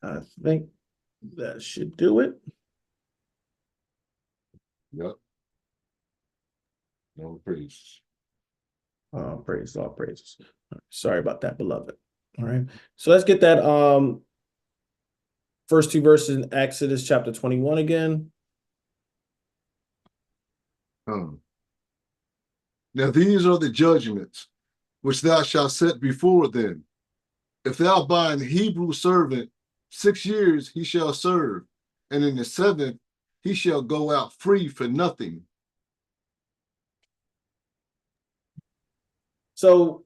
I think that should do it. Yep. No praise. Praise, all praises. Sorry about that, beloved. All right. So let's get that first two verses in Exodus chapter 21 again. Now these are the judgments which thou shalt set before them. If thou buy an Hebrew servant, 6 years he shall serve, and in the 7th he shall go out free for nothing. So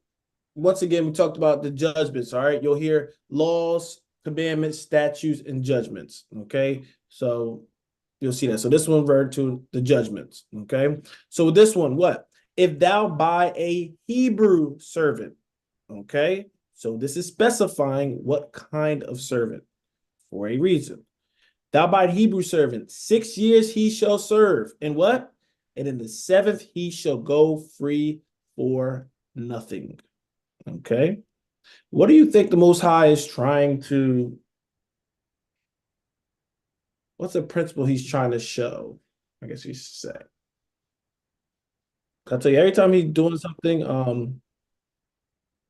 once again, we talked about the judgments. All right. You'll hear laws, commandments, statutes, and judgments. Okay. So you'll see that. So this one referred to the judgments. Okay. So with this one, what? If thou buy a Hebrew servant. Okay. So this is specifying what kind of servant for a reason. Thou buy a Hebrew servant, 6 years he shall serve. And what? And in the 7th he shall go free for nothing. Okay. What do you think the Most High is trying to, what's the principle he's trying to show? I guess you should say. I tell you, every time he's doing something,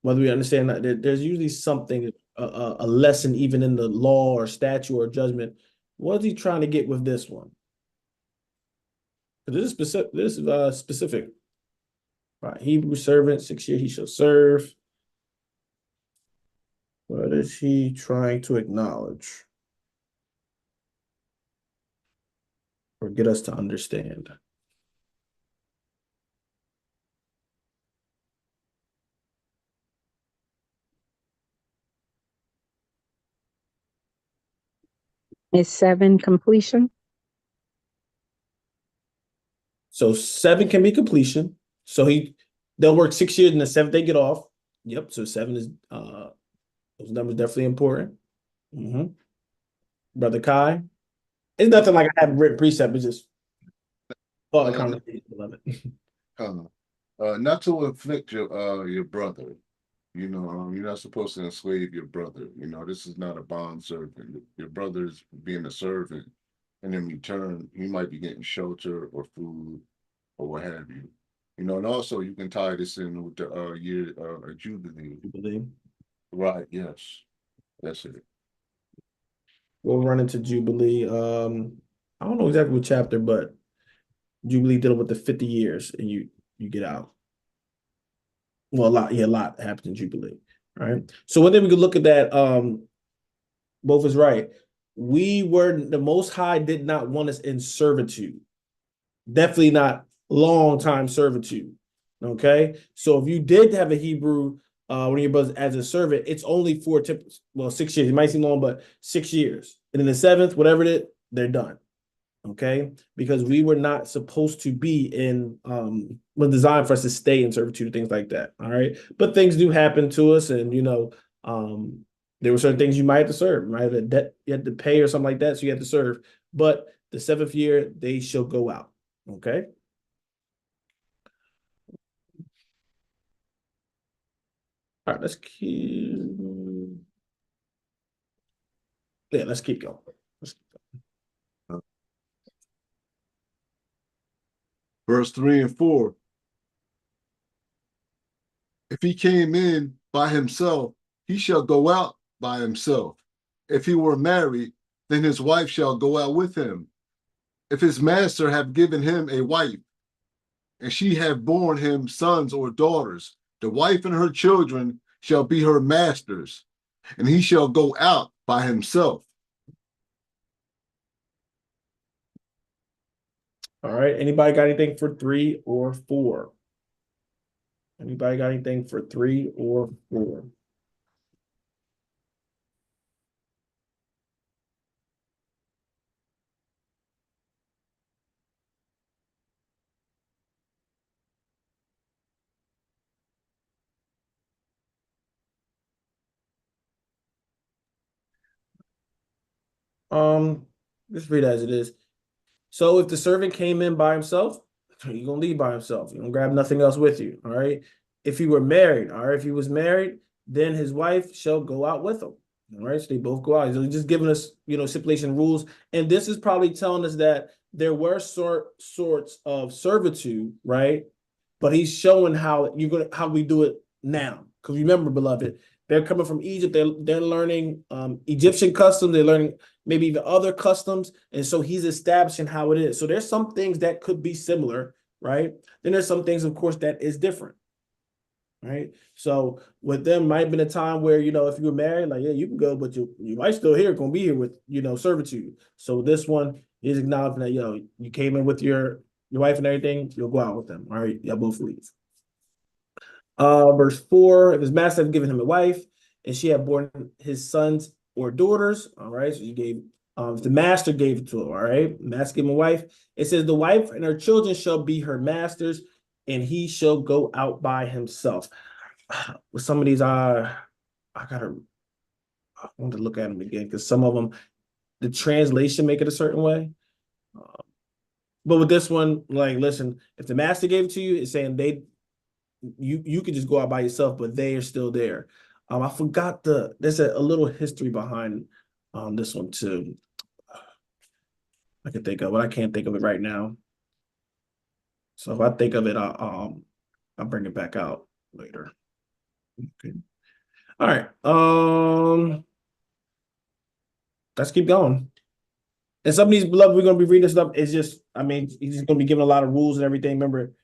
whether we understand that there's usually something, a lesson, even in the law or statute or judgment. What is he trying to get with this one? This is specific. This is specific. Right, Hebrew servant, 6 years he shall serve. What is he trying to acknowledge or get us to understand? Is 7 completion? So 7 can be completion. So they'll work 6 years and the 7th they get off. Yep. So 7 is those numbers definitely important. Brother Kai. It's nothing like I have a written precept, it's just thought of conversation, beloved. Not to inflict your brother. You know, you're not supposed to enslave your brother. You know, this is not a bond servant. Your brother's being a servant, and in return, he might be getting shelter or food or what have you. You know, and also you can tie this in with the year Jubilee. Jubilee. Right, yes. That's it. We'll run into Jubilee. I don't know exactly what chapter, but Jubilee dealing with the 50 years and you get out. Well, a lot happens in Jubilee. All right. So then we could look at that. Both is right. The Most High did not want us in servitude. Definitely not long time servitude. Okay. So if you did have a Hebrew, one of your brothers as a servant, it's only 6 years. It might seem long, but 6 years. And in the 7th, whatever it is, they're done. Okay, because we were not supposed to be in was designed for us to stay in servitude, things like that. All right, but things do happen to us, and there were certain things you might have to serve, right? A debt you had to pay or something like that, so you had to serve. But the 7th year they shall go out. Okay. All right, let's keep going. Verse 3 and 4. If he came in by himself, he shall go out by himself. If he were married, then his wife shall go out with him. If his master have given him a wife, and she have borne him sons or daughters, the wife and her children shall be her masters, and he shall go out by himself. All right. Anybody got anything for 3 or 4? Anybody got anything for 3 or 4? Just read as it is. So if the servant came in by himself, you're gonna leave by himself. You're gonna grab nothing else with you. All right. If he were married, all right, if he was married, then his wife shall go out with him. All right, so they both go out. He's just giving us, stipulation rules, and this is probably telling us that there were sorts of servitude, right? But he's showing how we do it now. Because remember, beloved, they're coming from Egypt. They're learning Egyptian customs. They're learning maybe even other customs, and so he's establishing how it is. So there's some things that could be similar, right? Then there's some things, of course, that is different. Right. So with them might have been a time where, if you were married, like, yeah, you can go, but you might still gonna be here with, servitude. So this one is acknowledging that, you came in with your wife and everything, you'll go out with them. All right, y'all both leave. Verse 4, if his master had given him a wife and she had born his sons or daughters, all right, so you gave if the master gave it to him, all right, master gave him a wife, it says the wife and her children shall be her masters, and he shall go out by himself. With some of these, I want to look at them again because some of them, the translation make it a certain way. But with this one, like, listen, if the master gave it to you, it's saying you could just go out by yourself, but they are still there. I forgot there's a little history behind this one too. I can think of it. I can't think of it right now. So if I think of it, I'll bring it back out later. Okay. All right. Let's keep going. And some of these beloved, we're gonna be reading this stuff. It's just, he's just gonna be giving a lot of rules and everything. Remember,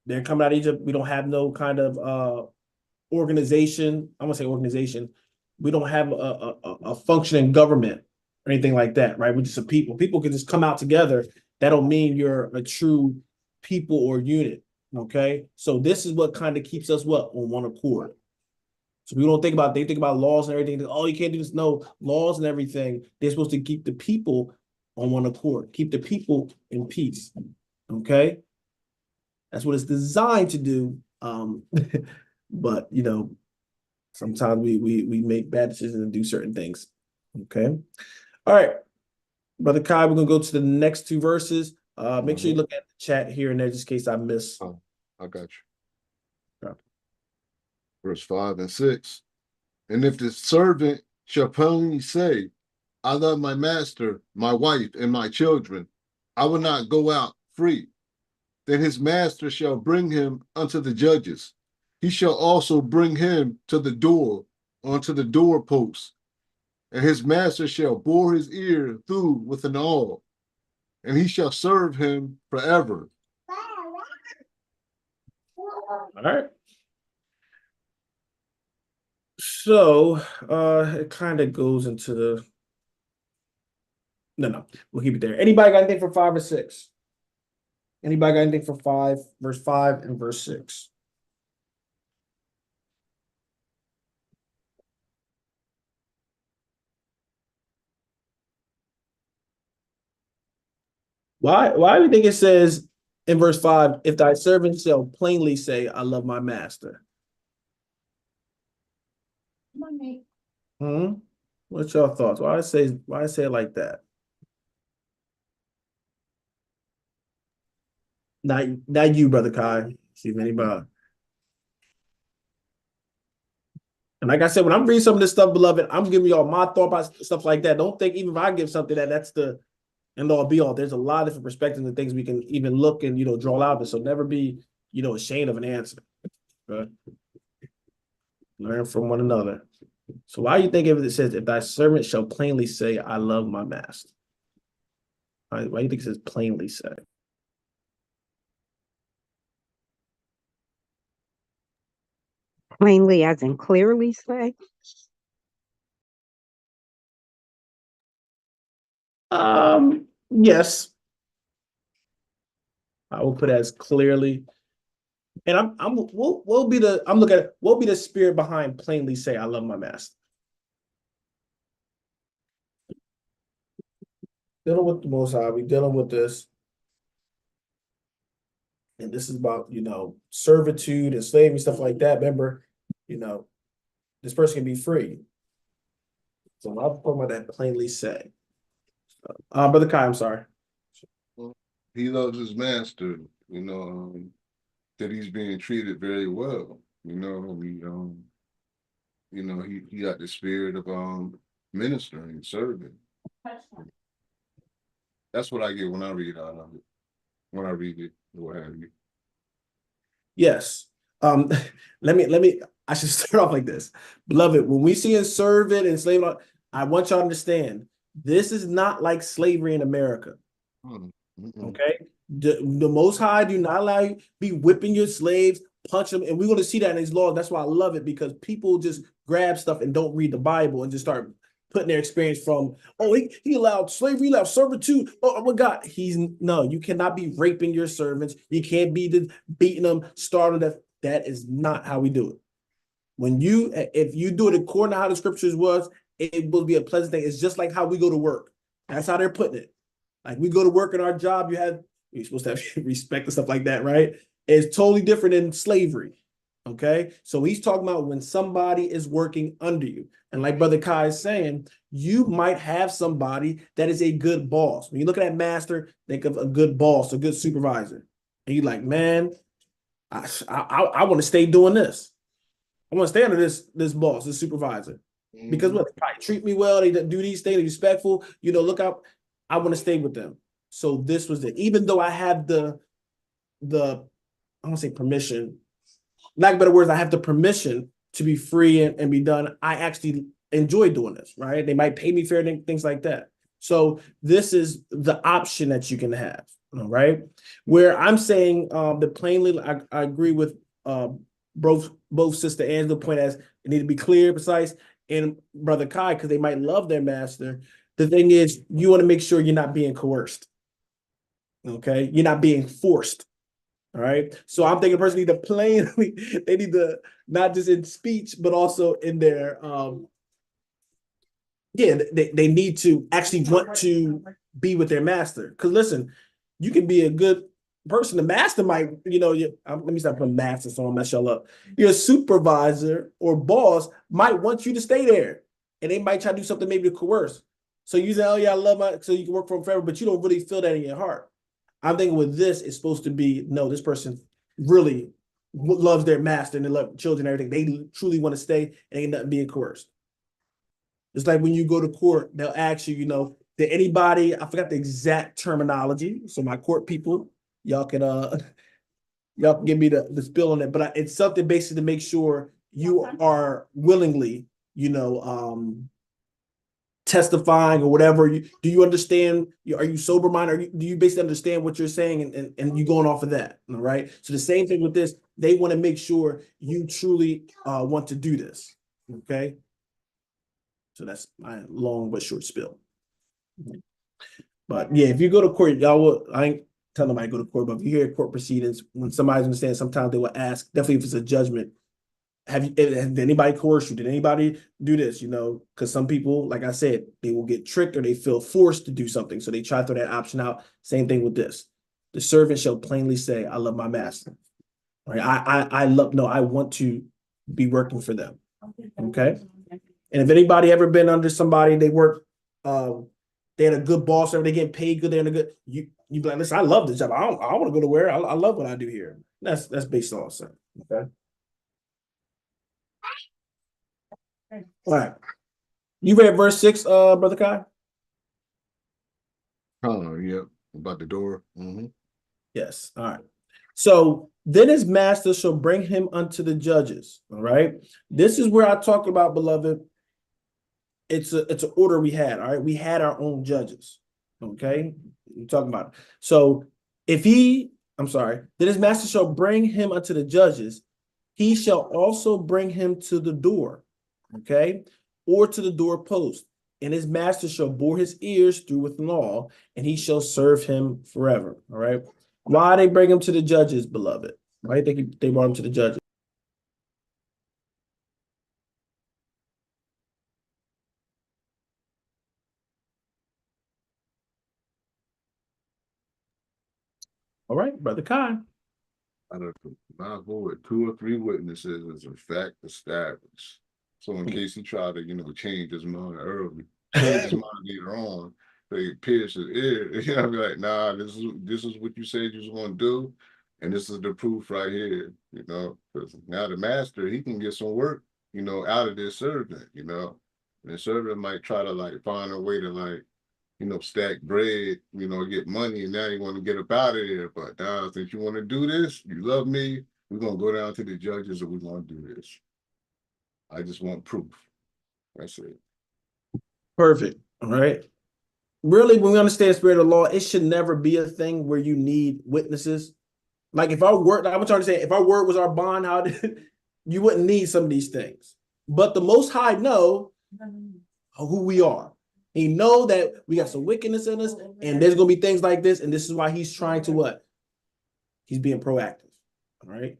they're coming out of Egypt. We don't have no kind of organization. I'm gonna say organization. We don't have a functioning government or anything like that, right? We're just a people. People can just come out together. That don't mean you're a true people or unit. Okay. So this is what kind of keeps us on one accord. So we don't think about, they think about laws and everything. Oh, you can't do this. No, laws and everything. They're supposed to keep the people on one accord, keep the people in peace. Okay. That's what it's designed to do. But sometimes we make bad decisions and do certain things. Okay. All right. Brother Kai, we're gonna go to the next two verses. Make sure you look at the chat here and there just in case I miss. Oh, I got you. Yeah. Verse 5 and 6. And if the servant shall plainly say, I love my master, my wife, and my children, I will not go out free. Then his master shall bring him unto the judges. He shall also bring him to the door, unto the doorpost. And his master shall bore his ear through with an awl, and he shall serve him forever. All right. So it kind of goes into the no, we'll keep it there. Anybody got anything for 5 or 6? Anybody got anything for 5, verse 5 and verse 6? Why do you think it says in verse 5, if thy servant shall plainly say, I love my master? Hmm? What's your thoughts? Why I say it like that? Not you, Brother Kai. See if anybody. And like I said, when I'm reading some of this stuff, beloved, I'm giving y'all my thought about stuff like that. Don't think even if I give something that's the end all be all. There's a lot of different perspectives and things we can even look and draw out of it. So never be ashamed of an answer. Okay? Learn from one another. So why do you think if it says, if thy servant shall plainly say, I love my master? Why do you think it says plainly say? Plainly as in clearly say? Yes, I will put it as clearly. And we'll be the I'm looking at what will be the spirit behind plainly say I love my master. Dealing with the Most High, we dealing with this, and this is about servitude and slavery stuff like that. Remember, this person can be free. So I'll put about that plainly say. Brother Kai, I'm sorry. He loves his master, that he's being treated very well. you know, he got the spirit of ministering, serving. That's what I get when I read out of it. When I read it, what have you. Yes. Um, I should start off like this. Beloved, when we see a servant and slave, I want y'all to understand this is not like slavery in America. Okay. The Most High do not allow you be whipping your slaves, punch them, and we're going to see that in his law. That's why I love it, because people just grab stuff and don't read the Bible and just start putting their experience from, oh, he allowed slavery, he allowed servitude. Oh my God, no, you cannot be raping your servants. You can't be beating them, starving them. That is not how we do it. If you do it according to how the scriptures was, it will be a pleasant thing. It's just like how we go to work. That's how they're putting it. Like we go to work in our job, you're supposed to have respect and stuff like that, right? It's totally different than slavery. Okay. So he's talking about when somebody is working under you. And like Brother Kai is saying, you might have somebody that is a good boss. When you look at that master, think of a good boss, a good supervisor. And you're like, man, I want to stay doing this. I want to stay under this boss, this supervisor. Because what, they probably treat me well, they do these things, they're respectful, look out, I want to stay with them. So this was it. Even though I have the I don't say permission, lack of better words, I have the permission to be free and be done. I actually enjoy doing this, right? They might pay me fair, things like that. So this is the option that you can have, all right? Where I'm saying that plainly, I agree with both Sister Angela point as it need to be clear, precise, and Brother Kai, because they might love their master. The thing is, you want to make sure you're not being coerced. Okay, you're not being forced. All right. So I'm thinking a person need to plainly, they need to not just in speech, but also in their they need to actually want to be with their master. Because listen, you can be a good person. The master might, let me stop putting master so I don't mess y'all up. Your supervisor or boss might want you to stay there. And they might try to do something maybe to coerce. So you say, oh yeah, I love so you can work for them forever, but you don't really feel that in your heart. I'm thinking with this, it's supposed to be, no, this person really loves their master and they love children and everything. They truly want to stay and ain't nothing being coerced. It's like when you go to court, they'll ask you, did anybody, I forgot the exact terminology. So my court people, y'all can give me the spill on it. But it's something basically to make sure you are willingly, testifying or whatever. Do you understand? Are you sober minded? Do you basically understand what you're saying and you going off of that? All right. So the same thing with this, they want to make sure you truly want to do this. Okay. So that's my long but short spill. But yeah, if you go to court, I ain't telling nobody to go to court, but if you hear court proceedings, when somebody's understanding, sometimes they will ask, definitely if it's a judgment, did anybody coerce you? Did anybody do this? Because some people, like I said, they will get tricked or they feel forced to do something. So they try to throw that option out. Same thing with this. The servant shall plainly say, I love my master. Right? I want to be working for them. Okay. And if anybody ever been under somebody, they work, they had a good boss, or they getting paid good, they're in a good, you be like, listen, I love this job. I want to go to where I love what I do here. That's based on something. Okay. All right. You read verse 6, Brother Kai? Oh, yeah. About the door. Yes. All right. So then his master shall bring him unto the judges. All right. This is where I talk about, beloved. It's an order we had. All right. We had our own judges. Okay. We're talking about it. So then his master shall bring him unto the judges. He shall also bring him to the door. Okay. Or to the doorpost. And his master shall bore his ears through with law, and he shall serve him forever. All right. Why they bring him to the judges, beloved? Why do you think they brought him to the judges? All right, Brother Kai. Out of my void, 2 or 3 witnesses is a fact established. So in case he tried to, change his mind early, change his mind later on, they pierce his ear. I'd be like, nah, this is what you said you was gonna do, and this is the proof right here. Because now the master, he can get some work out of their servant, And the servant might try to like find a way to like, stack bread, get money, and now you want to get up out of there. But now, since you want to do this, you love me, we're gonna go down to the judges and we're gonna do this. I just want proof. That's it. Perfect. All right. Really, when we understand spirit of the law, it should never be a thing where you need witnesses. Like if our word, I'm trying to say, if our word was our bond, how did you wouldn't need some of these things. But the Most High know who we are. He know that we got some wickedness in us, and there's gonna be things like this, and this is why he's trying to what? He's being proactive. All right.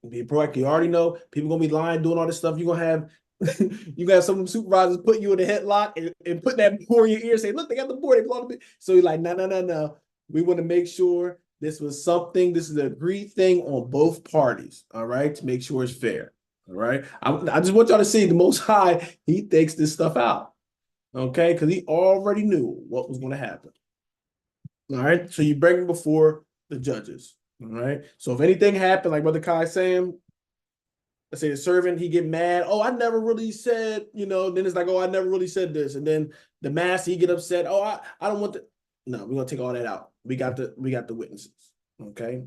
Being proactive. You already know people gonna be lying, doing all this stuff. You're gonna have you got some supervisors put you in a headlock and put that board in your ear, say, look, they got the board, they blow the. So you're like, no. We want to make sure this was something, this is an agreed thing on both parties, all right, to make sure it's fair. All right. I just want y'all to see the Most High, he thinks this stuff out. Okay, because he already knew what was going to happen. All right. So you bring him before the judges. All right. So if anything happened, like Brother Kai saying, let's say the servant, he get mad. Oh, I never really said, then it's like, oh, I never really said this. And then the master, he get upset. Oh, I don't want to. No, we're gonna take all that out. We got the witnesses. Okay.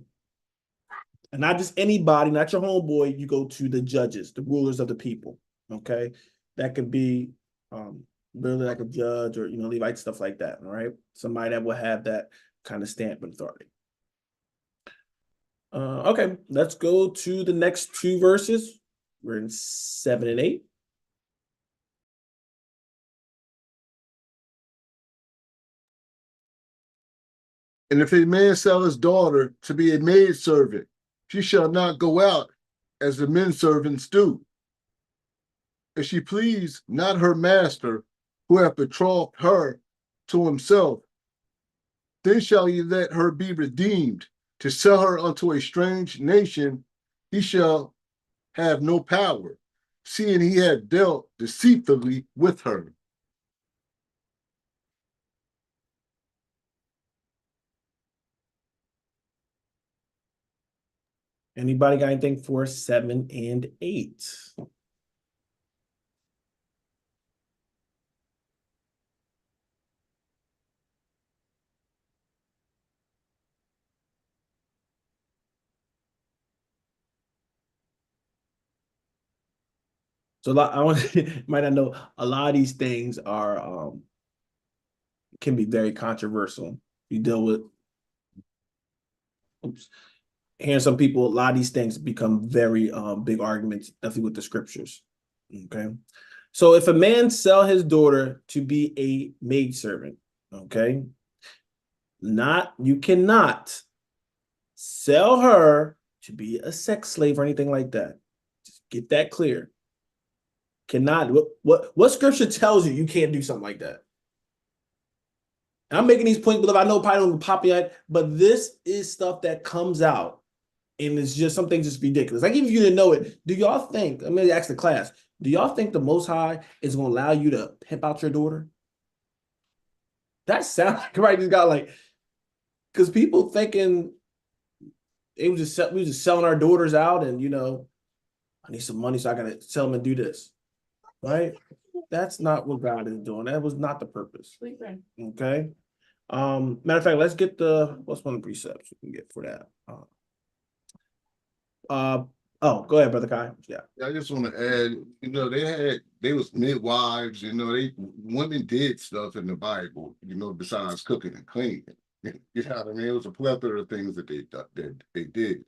And not just anybody, not your homeboy. You go to the judges, the rulers of the people. Okay. That could be really like a judge or Levite, stuff like that. All right. Somebody that will have that kind of stamp and authority. Okay, let's go to the next two verses. We're in 7 and 8. And if a man sell his daughter to be a maidservant, she shall not go out as the men servants do. If she please not her master, who hath betrothed her to himself, then shall he let her be redeemed. To sell her unto a strange nation, he shall have no power, seeing he had dealt deceitfully with her. Anybody got anything for 7 and 8? So might not know, a lot of these things are can be very controversial. You deal with hearing some people, a lot of these things become very big arguments, definitely with the scriptures. Okay. So if a man sell his daughter to be a maidservant, okay, you cannot sell her to be a sex slave or anything like that. Just get that clear. Cannot. What scripture tells you can't do something like that? And I'm making these points, but I know probably don't pop yet, but this is stuff that comes out, and it's just something just ridiculous. Like if you didn't know it, do y'all think? I'm gonna ask the class. Do y'all think the Most High is gonna allow you to pimp out your daughter? That sounds like right. Just got like, because people thinking we were just selling our daughters out, and I need some money, so I gotta sell them and do this. Right? That's not what God is doing. That was not the purpose. Okay. Matter of fact, let's get what's one of the precepts we can get for that. Oh, go ahead, Brother Kai. Yeah. I just want to add, they was midwives, women did stuff in the Bible, besides cooking and cleaning. You know what I mean? It was a plethora of things that they did,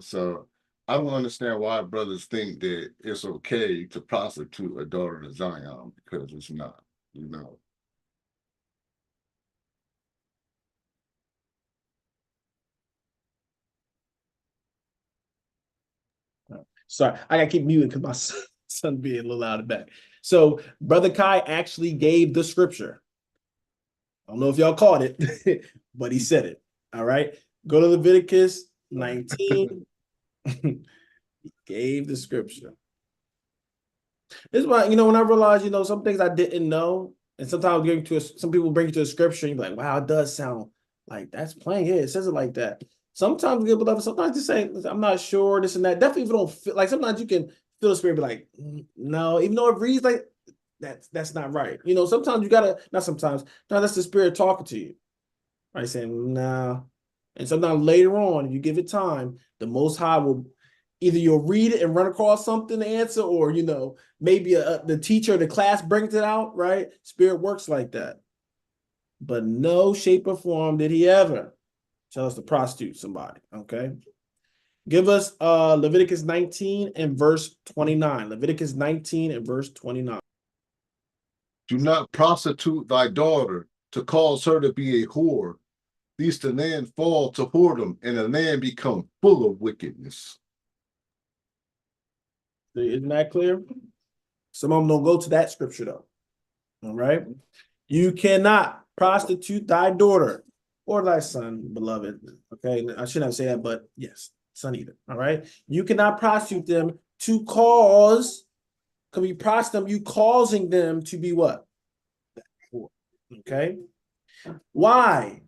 so I don't understand why brothers think that it's okay to prostitute a daughter of Zion, because it's not, Sorry, I gotta keep muting because my son being a little out of back. So Brother Kai actually gave the scripture. I don't know if y'all caught it, but he said it. All right. Go to Leviticus 19. He gave the scripture. This is why, when I realized, some things I didn't know, and sometimes some people bring you to a scripture, and you're like, wow, it does sound like that's plain. Yeah, it says it like that. Sometimes we get beloved, sometimes you say, I'm not sure, this and that. Definitely if you don't feel like sometimes you can still the spirit be like, no, even though it reads like that's not right. You know, sometimes you gotta, not sometimes, no, that's the spirit talking to you. Right, saying, nah. And sometimes later on, if you give it time, the Most High will either you'll read it and run across something to answer, or you know, maybe the teacher of the class brings it out, right? Spirit works like that. But no shape or form did he ever tell us to prostitute somebody. Okay. Give us Leviticus 19 and verse 29. Leviticus 19 and verse 29. Do not prostitute thy daughter to cause her to be a whore, lest the land fall to whoredom and the land become full of wickedness. Isn't that clear? Some of them don't go to that scripture though. All right. You cannot prostitute thy daughter or thy son, beloved. Okay. I shouldn't have said that, but yes, son either. All right. You cannot prostitute them to cause, because you prostitute them, you causing them to be what? Okay. Why?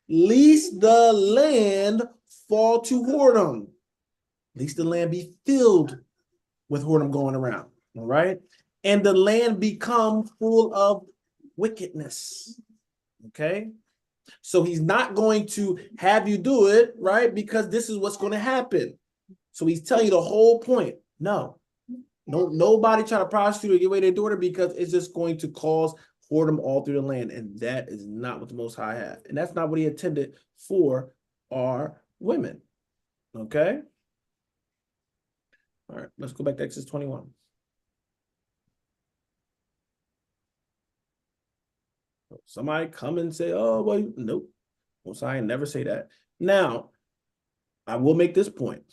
Lest the land fall to whoredom. Lest the land be filled with whoredom going around. All right. And the land become full of wickedness. Okay. So he's not going to have you do it, right? Because this is what's going to happen. So he's telling you the whole point. No, nobody try to prostitute or give away their daughter, because it's just going to cause whoredom all through the land. And that is not what the Most High had. And that's not what he intended for our women. Okay. All right, let's go back to Exodus 21. Somebody come and say, oh, well, nope. Most High never say that. Now, I will make this point.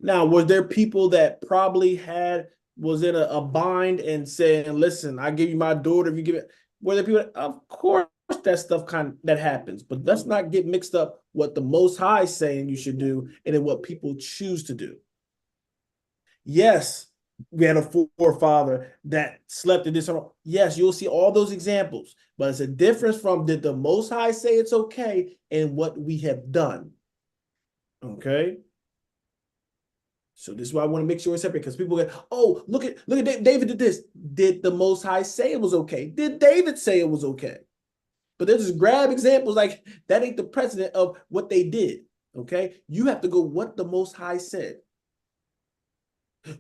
Now, was there people that probably was in a bind and saying, listen, I give you my daughter, if you give it, were there people, of course, that stuff that happens, but let's not get mixed up what the Most High is saying you should do and then what people choose to do. Yes, we had a forefather that slept in this. Yes, you'll see all those examples, but it's a difference from did the Most High say it's okay and what we have done. Okay. So this is why I want to make sure it's separate, because people go, oh, look at David did this. Did the Most High say it was okay? Did David say it was okay? But they just grab examples like that ain't the precedent of what they did. Okay. You have to go what the Most High said.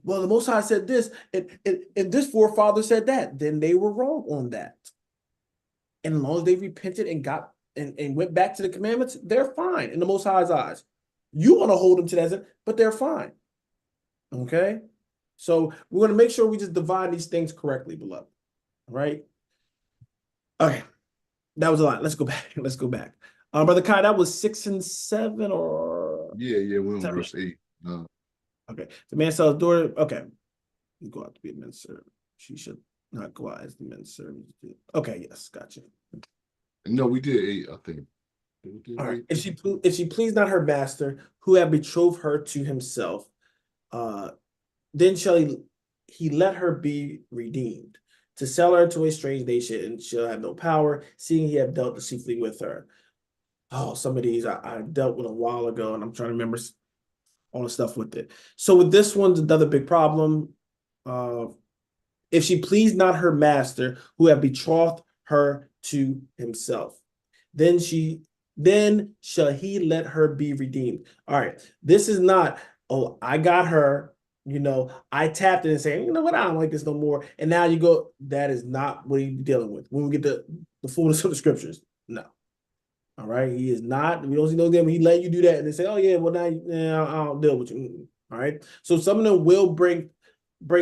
Well, the Most High said this, and this forefather said that. Then they were wrong on that. And as long as they repented and got and went back to the commandments, they're fine in the Most High's eyes. You want to hold them to that, but they're fine. Okay? So we're going to make sure we just divide these things correctly, beloved. All right? Okay. That was a lot. Let's go back. Let's go back. Brother Kai, that was 6 and 7 or? Yeah, we're on verse 8. Okay. The man sells daughter. Okay. You go out to be a men's servant. She should not go out as the men's servant. Okay, yes, gotcha. No, we did 8, I think. All right. If she please not her master, who have betrothed her to himself, then shall he let her be redeemed. To sell her to a strange nation, and she'll have no power, seeing he have dealt deceitfully with her. Oh, some of these I dealt with a while ago, and I'm trying to remember all the stuff with it. So with this one's another big problem. If she please not her master, who have betrothed her to himself, then shall he let her be redeemed. All right. This is not, oh, I got her, I tapped it and saying, you know what, I don't like this no more. And now you go, that is not what he's dealing with. When we get the fullness of the scriptures, no. All right. He is not, we don't see no game. He let you do that and they say, oh yeah, well now I don't deal with you. All right. So some of them will bring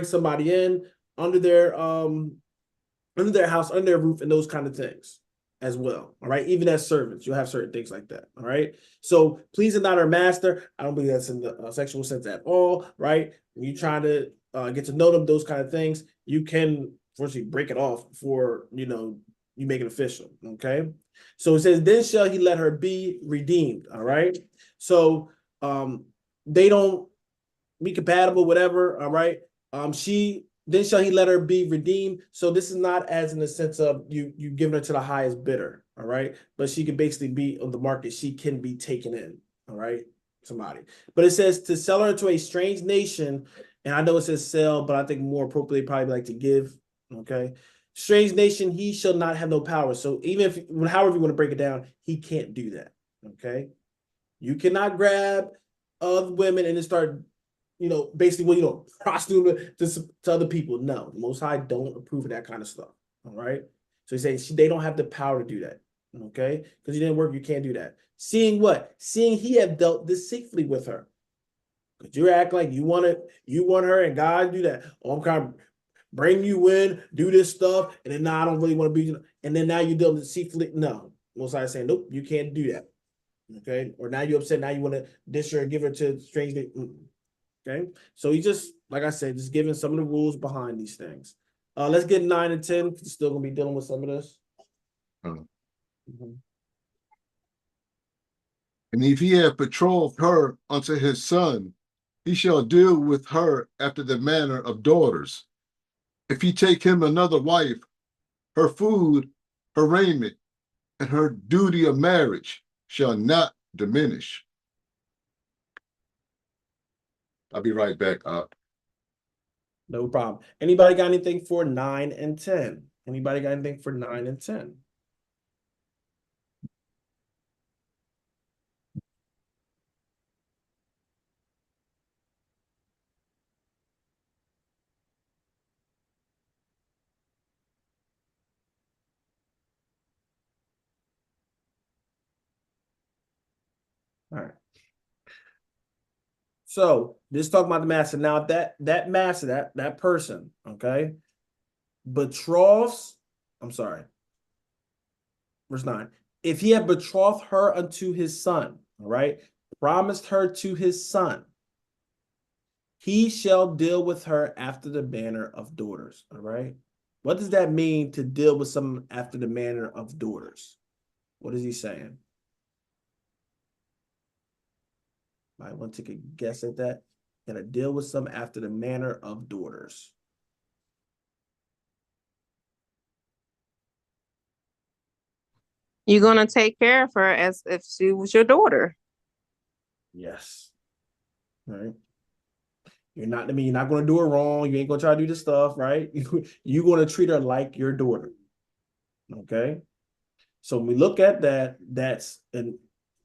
somebody in under their house, under their roof, and those kind of things as well. All right. Even as servants, you'll have certain things like that. All right. So pleasing not her master. I don't believe that's in the sexual sense at all. Right. When you're trying to get to know them, those kind of things, you can fortunately break it off before, you make it official. Okay. So it says, then shall he let her be redeemed. All right. So they don't be compatible, whatever. All right. Then shall he let her be redeemed. So this is not as in the sense of you giving her to the highest bidder. All right. But she can basically be on the market. She can be taken in. All right. Somebody. But it says to sell her to a strange nation And I know it says sell, but I think more appropriately probably like to give. Okay. Strange nation, he shall not have no power. So even if, however you want to break it down, he can't do that. Okay. You cannot grab other women and then start, basically, prostituting to other people. No, the Most High don't approve of that kind of stuff. All right. So he's saying they don't have the power to do that. Okay. Because you didn't work, you can't do that. Seeing what? Seeing he have dealt deceitfully with her. Because you act like you want her, and God do that. Oh, I'm kind of bring you in, do this stuff, and then now I don't really want to be, and then now you deal deceitfully. No, Most High saying, nope, you can't do that. Okay, or now you're upset. Now you want to dish her and give her to strange. Okay, so he just, like I said, just giving some of the rules behind these things. Let's get 9 and 10. Still gonna be dealing with some of this. And if he have betrothed her unto his son, he shall deal with her after the manner of daughters. If he take him another wife, her food, her raiment, and her duty of marriage shall not diminish. I'll be right back up. No problem. Anybody got anything for 9 and 10? Anybody got anything for 9 and 10? All right. So this talking about the master. Now that master, that person, okay, betroths. I'm sorry. Verse 9. If he had betrothed her unto his son, all right, promised her to his son, he shall deal with her after the manner of daughters. All right. What does that mean to deal with someone after the manner of daughters? What is he saying? I want to take a guess at that. Gonna deal with some after the manner of daughters. You're gonna take care of her as if she was your daughter. Yes. All right. You're not going to do her wrong. You ain't going to try to do this stuff, right? You're going to treat her like your daughter. Okay. So when we look at that, and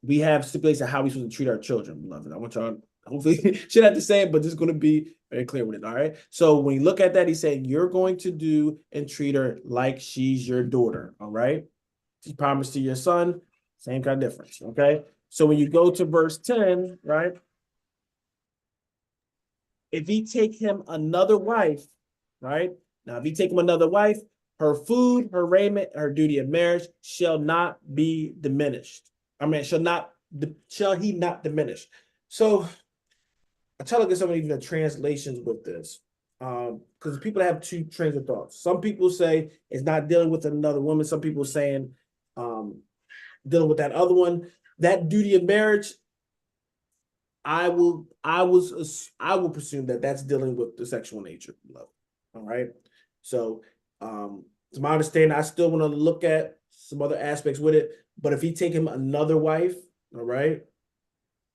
we have stipulations of how we're supposed to treat our children, beloved. I want y'all, hopefully, should have to say it, but this is going to be very clear with it. All right. So when you look at that, he's saying you're going to do and treat her like she's your daughter. All right. She promised to your son, same kind of difference. Okay. So when you go to verse 10, right? If he take him another wife, right? Now, if he take him another wife, her food, her raiment, her duty of marriage shall not be diminished. I mean, shall he not diminish? So I try to look at some of even the translations with this. Because people have two trains of thoughts. Some people say it's not dealing with another woman. Some people saying dealing with that other one. That duty of marriage, I will presume that that's dealing with the sexual nature level. All right. So to my understanding, I still want to look at some other aspects with it. But if he take him another wife, all right,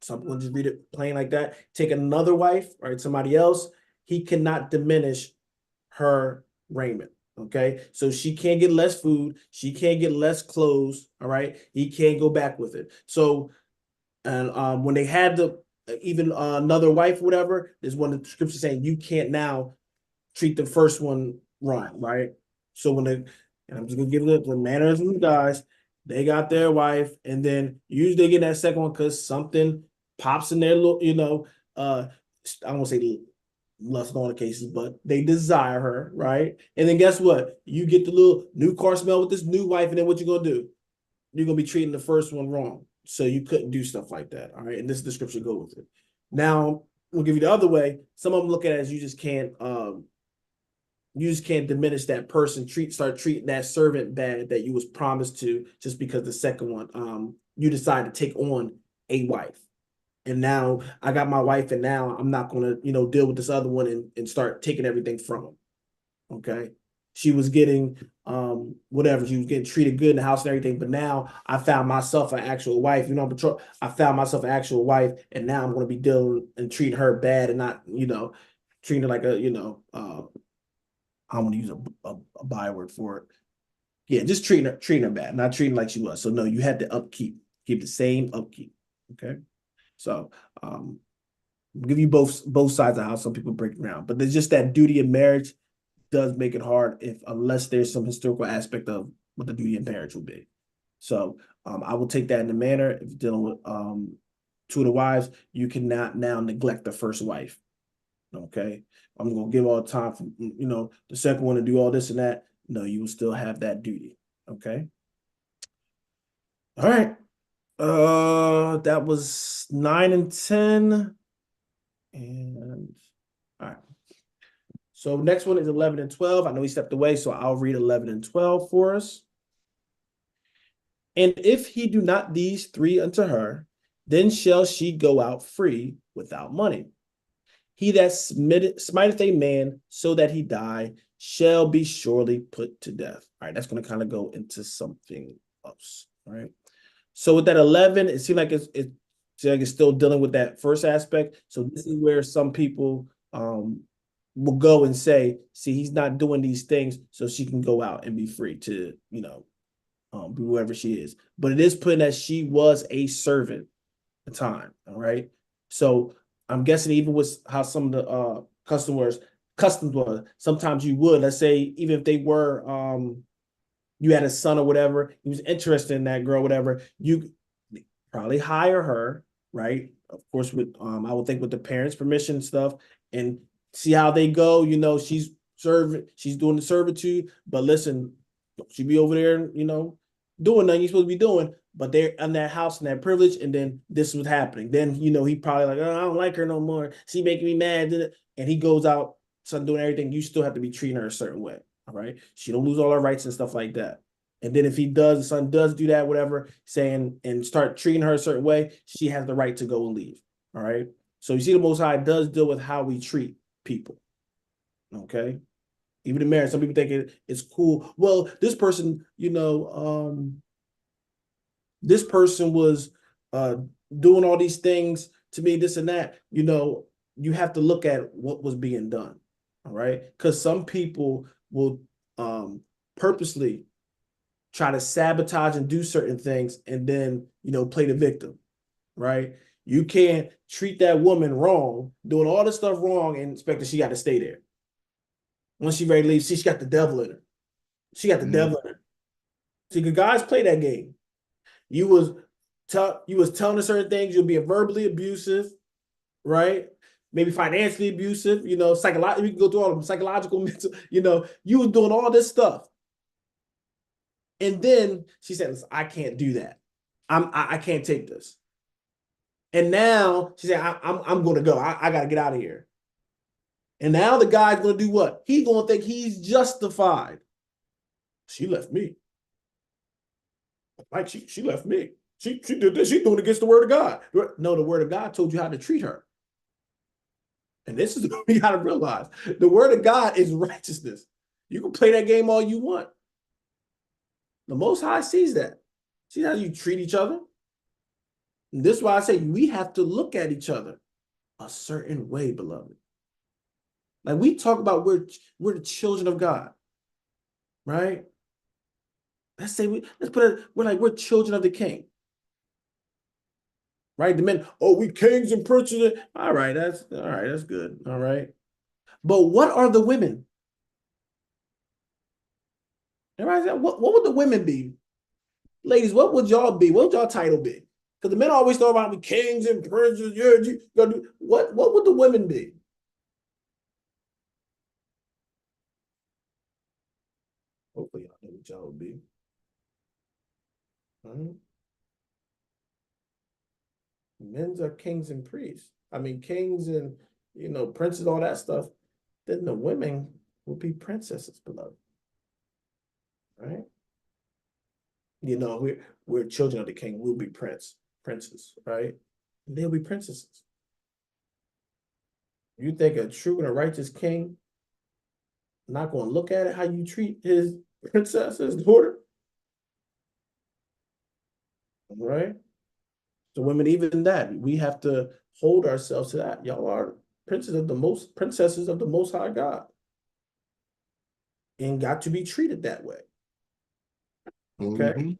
someone just read it plain like that, take another wife, right, somebody else, he cannot diminish her raiment. Okay. So she can't get less food, she can't get less clothes. All right. He can't go back with it. So and when they had the even another wife, whatever, is one of the scriptures saying you can't now treat the first one wrong, right? So and I'm just gonna give the manners of the guys, they got their wife, and then usually they get that second one because something pops in their little, I won't say lust on the cases, but they desire her, right? And then guess what? You get the little new car smell with this new wife, and then what you gonna do? You're gonna be treating the first one wrong. So you couldn't do stuff like that. All right. And this is the scripture go with it. Now we'll give you the other way. Some of them look at it as you just can't diminish that person, start treating that servant bad that you was promised to just because the second one, you decide to take on a wife. And now I got my wife, and now I'm not gonna, deal with this other one and start taking everything from him. Okay. She was getting whatever, she was getting treated good in the house and everything, but now I found myself an actual wife, I found myself an actual wife, and now I'm going to be dealing and treating her bad and not, treating her like a, I want to use a byword for it. Yeah, just treating her bad, not treating like she was. So no, you had to keep the same upkeep. Okay. So give you both sides of how some people break it down. But there's just that duty of marriage does make it hard unless there's some historical aspect of what the duty of marriage will be. So I will take that in the manner if you're dealing with two of the wives, you cannot now neglect the first wife. Okay. I'm gonna give all the time for the second one to do all this and that. No, you will still have that duty. Okay. All right. That was 9 and 10. And all right. So next one is 11 and 12. I know he stepped away, so I'll read 11 and 12 for us. And if he do not these three unto her, then shall she go out free without money. He that smiteth a man so that he die shall be surely put to death. All right, that's going to kind of go into something else. All right. So with that 11, it seems like it's still dealing with that first aspect. So this is where some people will go and say, see, he's not doing these things, so she can go out and be free to, be whoever she is. But it is putting that she was a servant at the time. All right. So I'm guessing even with how some of the customs was, sometimes you would, let's say, even if they were you had a son or whatever, he was interested in that girl, whatever, you probably hire her, right? Of course, with I would think with the parents' permission and stuff, and see how they go. She's doing the servitude, but listen, she be over there, doing nothing you're supposed to be doing, but they're in that house and that privilege, and then this was happening. Then he probably like, oh, I don't like her no more. She making me mad, and he goes out, son doing everything. You still have to be treating her a certain way. All right. She don't lose all her rights and stuff like that. And then if the son does do that, whatever, saying and start treating her a certain way, she has the right to go and leave. All right. So you see, the Most High does deal with how we treat people. Okay. Even in marriage, some people think it's cool. Well, this person, this person was doing all these things to me, this and that. You have to look at what was being done. All right. Because some people will purposely try to sabotage and do certain things and then, play the victim. Right. You can't treat that woman wrong, doing all this stuff wrong, and expect that she got to stay there. Once she ready to leave, she's got the devil in her. She got the devil in her. See, the guys play that game. You was telling her certain things. You'll be verbally abusive, right? Maybe financially abusive. Psychological. We can go through all of them. Psychological, mental. You was doing all this stuff, and then she said, "I can't do that. I can't take this." And now she said, "I'm going to go. I got to get out of here." And now the guy's going to do what? He's going to think he's justified. She left me. Like she left me. She did this. She's doing against the word of God. No, the word of God told you how to treat her. And this is what you got to realize. The word of God is righteousness. You can play that game all you want. The Most High sees that. See how you treat each other? And this is why I say we have to look at each other a certain way, beloved. Like we talk about we're the children of God, right? Let's say we're children of the King. Right? The men, we kings and princes. All right, that's good. All right. But what are the women? Everybody said, what would the women be? Ladies, what would y'all be? What would y'all title be? Because the men always talk about kings and princes. Yeah, what would the women be? Hopefully y'all know what y'all would be. Men's are kings and priests. I mean, kings and princes, all that stuff. Then the women will be princesses, beloved. Right? We're children of the King. We'll be princes, right? And they'll be princesses. You think a true and a righteous king not going to look at it how you treat his princess, his daughter? Right? So women, even that, we have to hold ourselves to that. Y'all are princesses of the Most High God, and got to be treated that way. Okay. Mhm.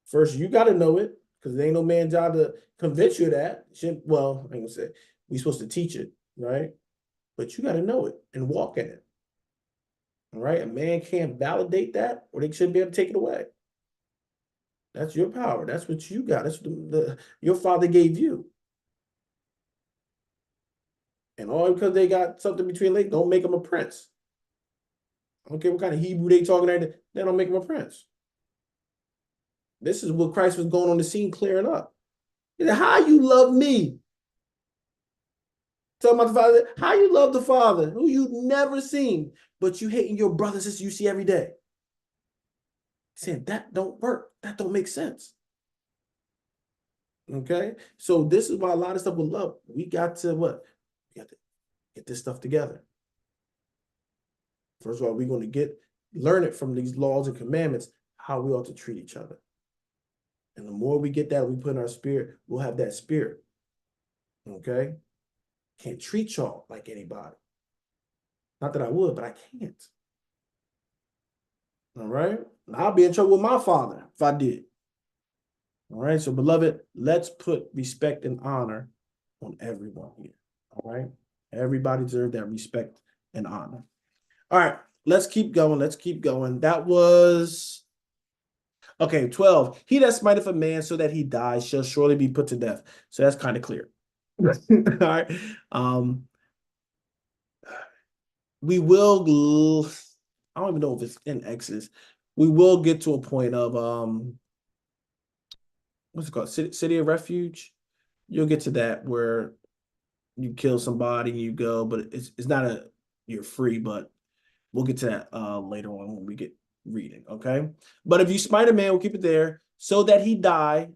First, you got to know it, because it ain't no man's job to convince you of that. Well, I ain't gonna say we supposed to teach it, right? But you got to know it and walk in it. All right. A man can't validate that, or they shouldn't be able to take it away. That's your power. That's what you got. That's what your father gave you. And all because they got something between legs, don't make them a prince. I don't care what kind of Hebrew they talking at, they don't make him a prince. This is what Christ was going on the scene clearing up. He said, how you love me? Talking about the Father, how you love the Father, who you never seen, but you hating your brothers that you see every day. Saying that don't work. That don't make sense. Okay? So this is why a lot of stuff with love, we got to what? We got to get this stuff together. First of all, we're going to learn it from these laws and commandments, how we ought to treat each other. And the more we get that, we put in our spirit, we'll have that spirit. Okay? Can't treat y'all like anybody. Not that I would, but I can't. All right? And I'll be in trouble with my father if I did. All right? So, beloved, let's put respect and honor on everyone here. All right? Everybody deserves that respect and honor. All right, let's keep going. Let's keep going. That was, okay, 12. He that smiteth a man so that he dies shall surely be put to death. So that's kind of clear. All right. We will, I don't even know if it's in Exodus. We will get to a point of, what's it called? City of Refuge. You'll get to that where you kill somebody and you go, but it's not you're free, but we'll get to that later on when we get reading, okay? But if you smite a man, we'll keep it there, so that he die,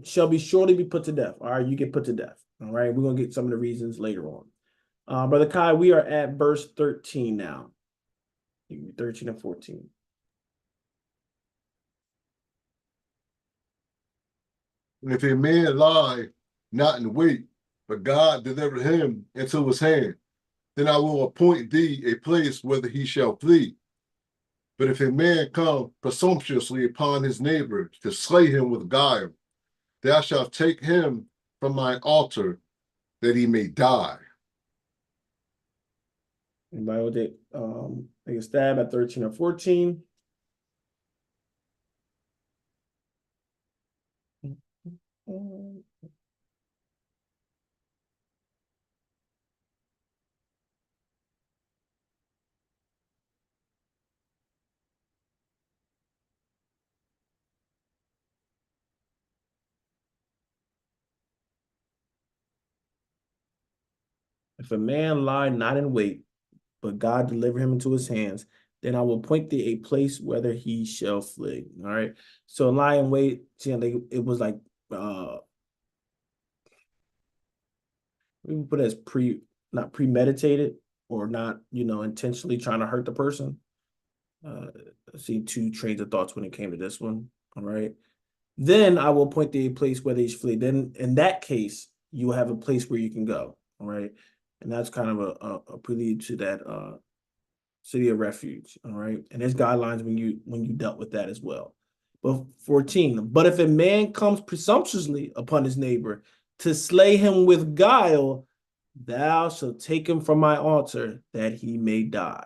shall be surely be put to death. All right, you get put to death. All right, we're gonna get some of the reasons later on. Brother Kai, we are at verse 13 now. 13 and 14. And if a man lie not in wait, but God deliver him into his hand, then I will appoint thee a place whither he shall flee. But if a man come presumptuously upon his neighbor to slay him with guile, thou shalt take him from my altar that he may die. Anybody with it? Take a stab at 13 or 14. If a man lie not in wait, but God deliver him into his hands, then I will point thee a place whether he shall flee. All right. So lie in wait, it was like we would put it as not premeditated or not, intentionally trying to hurt the person. I see two trains of thoughts when it came to this one. All right. Then I will point thee a place where they should flee. Then in that case, you will have a place where you can go. All right. And that's kind of a prelude to that city of refuge. All right. And there's guidelines when you dealt with that as well. But 14, but if a man comes presumptuously upon his neighbor to slay him with guile, thou shalt take him from my altar that he may die.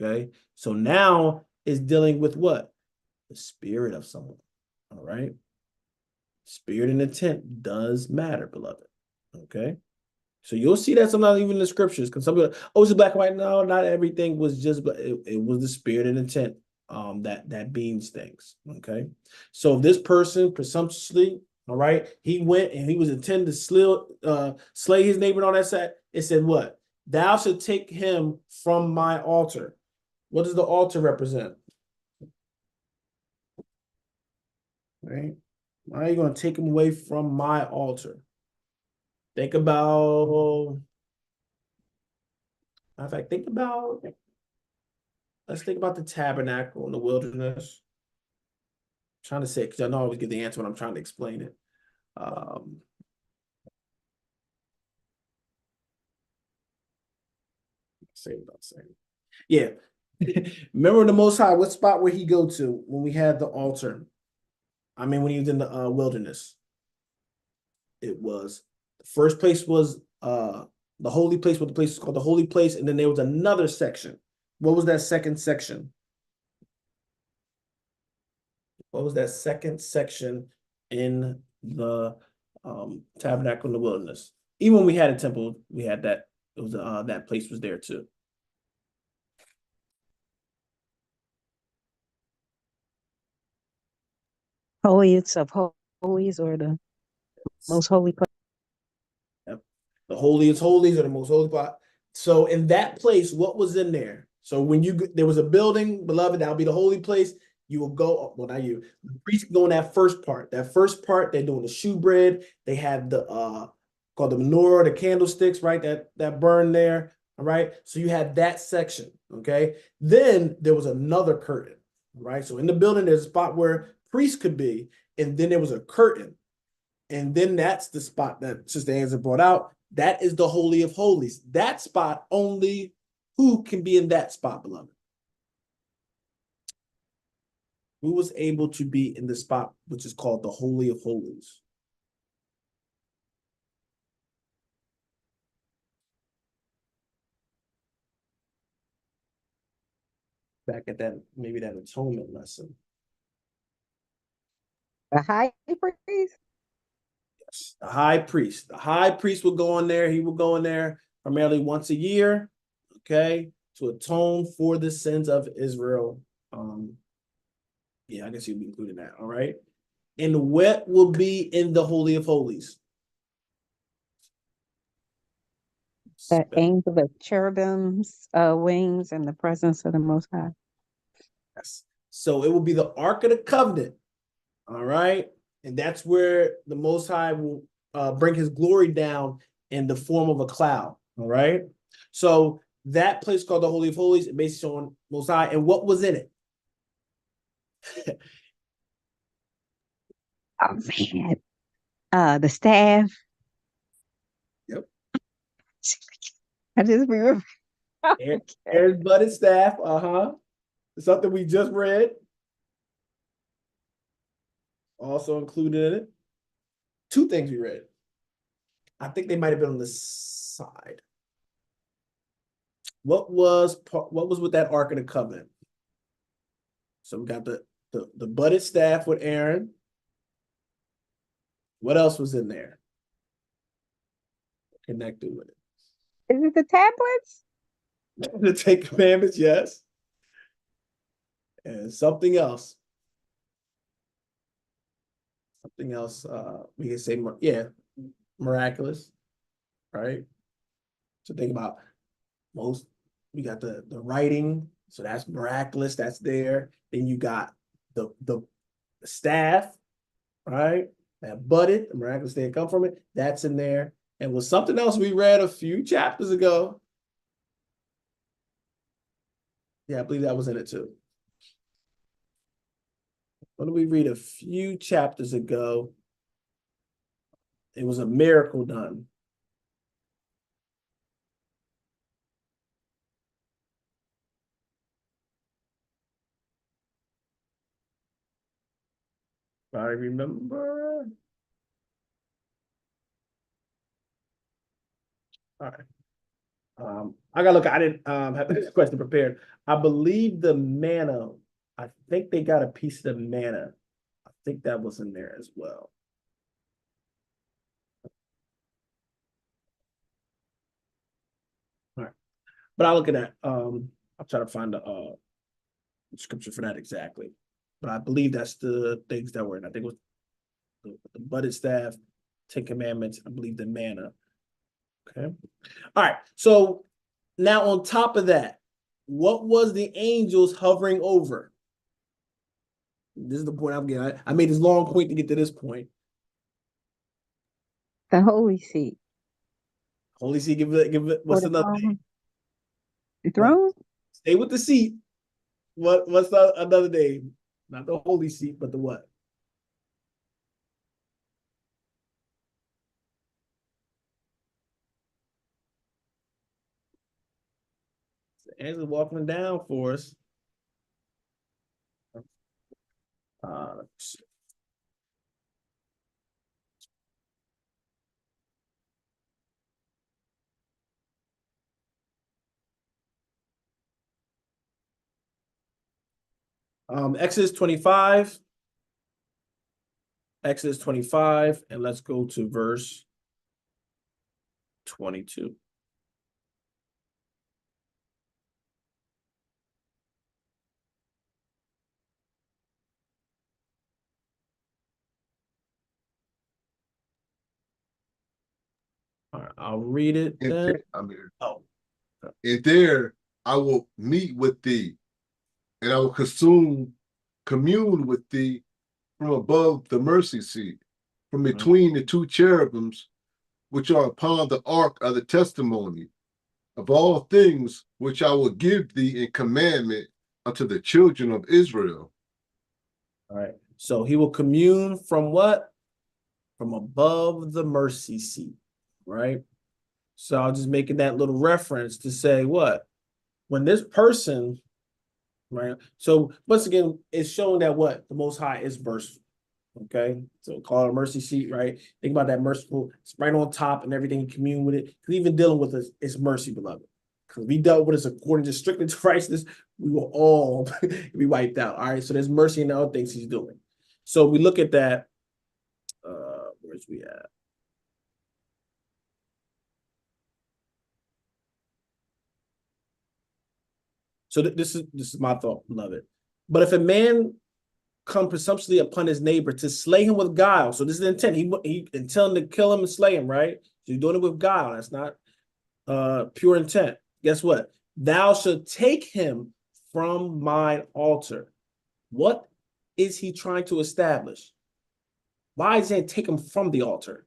Okay. So now is dealing with what? The spirit of someone. All right. Spirit and intent does matter, beloved. Okay. So you'll see that sometimes even in the scriptures, because some people, oh, it's black and white. No, not everything was just, it was the spirit and intent that beans things. Okay. So if this person presumptuously, all right, he went and he was intending to slay his neighbor and all that side, it said what? Thou should take him from my altar. What does the altar represent? Right? Why are you going to take him away from my altar? Think about, in fact, let's think about the tabernacle in the wilderness. I'm trying to say, because I know I always get the answer when I'm trying to explain it. Same about same. Yeah. Remember the Most High, what spot would he go to when we had the altar? I mean, when he was in the wilderness. It was the first place was the holy place, what the place is called the holy place, and then there was another section. What was that second section? What was that second section in the tabernacle in the wilderness? Even when we had a temple, we had that. It was that place was there too. Holiest of holies, or the most holy place. Yep. The holiest holies or the most holy spot. So in that place, what was in there? So when there was a building, beloved, that'll be the holy place. You will go, well, not you. The priest go in that first part. That first part, they're doing the shewbread. They have the called the menorah, the candlesticks, right? That burn there. All right. So you had that section. Okay. Then there was another curtain. Right. So in the building, there's a spot where priests could be, and then there was a curtain. And then that's the spot that Sister Anza brought out. That is the Holy of Holies. That spot, only who can be in that spot, beloved? Who was able to be in the spot which is called the Holy of Holies? Back at that, maybe that atonement lesson. The high priest? Yes, the high priest. The high priest would go in there. He would go in there primarily once a year, okay, to atone for the sins of Israel. Yeah, I guess he'd be including that. All right. And what will be in the Holy of Holies? The angel of cherubims, wings, and the presence of the Most High. Yes. So it will be the Ark of the Covenant. All right. And that's where the Most High will bring his glory down in the form of a cloud. All right. So that place called the Holy of Holies, it based on Most High. And what was in it? Oh man. The staff. Yep. I just remember. Aaron's budded staff. Something we just read. Also included in it. Two things we read. I think they might have been on the side. What was with that Ark of the Covenant? So we got the budded staff with Aaron. What else was in there? Connected with it. Is it the tablets? The Ten Commandments, yes. And something else. Something else. We can say, yeah, miraculous, right? So think about we got the writing, so that's miraculous, that's there. Then you got the staff, right? That budded, the miraculous thing come from it, that's in there. And was something else we read a few chapters ago. Yeah, I believe that was in it too. What did we read a few chapters ago? It was a miracle done. I remember. All right. I gotta look. I didn't have this question prepared. I believe the manna. I think they got a piece of the manna. I think that was in there as well. All right, but I'll look at that. I'll try to find the scripture for that exactly. But I believe that's the things that were in. I think it was the budded staff, Ten Commandments. I believe the manna. Okay. All right. So now on top of that, what was the angels hovering over? This is the point I'm getting. I made this long point to get to this point. The holy seat. Holy seat, give it. What's another name? The throne? Stay with the seat. What's another name? Not the holy seat, but the what? Angela's walking down for us. Let's see. Exodus 25. Exodus 25, and let's go to verse 22. All right, I'll read it And then. there, I mean, Oh, and there I will meet with thee, and I will commune with thee from above the mercy seat, from between the two cherubims which are upon the ark of the testimony, of all things which I will give thee in commandment unto the children of Israel. all right. So he will commune from what? From above the mercy seat, right? So I'll just making that little reference to say what? When this person, right? So once again, it's showing that what? The Most High is merciful. Okay, so call it a mercy seat, right? Think about that merciful. It's right on top and everything. You commune with it. Because even dealing with us, it's mercy, beloved. Because we dealt with us according to strictly to righteousness, we will all be wiped out. All right, so there's mercy in the other things he's doing. So we look at that. Where's we at? So this is my thought, beloved. But if a man come presumptuously upon his neighbor to slay him with guile. So this is the intent. He intending to kill him and slay him, right? So you're doing it with guile. That's not pure intent. Guess what? Thou shalt take him from mine altar. What is he trying to establish? Why is he take him from the altar?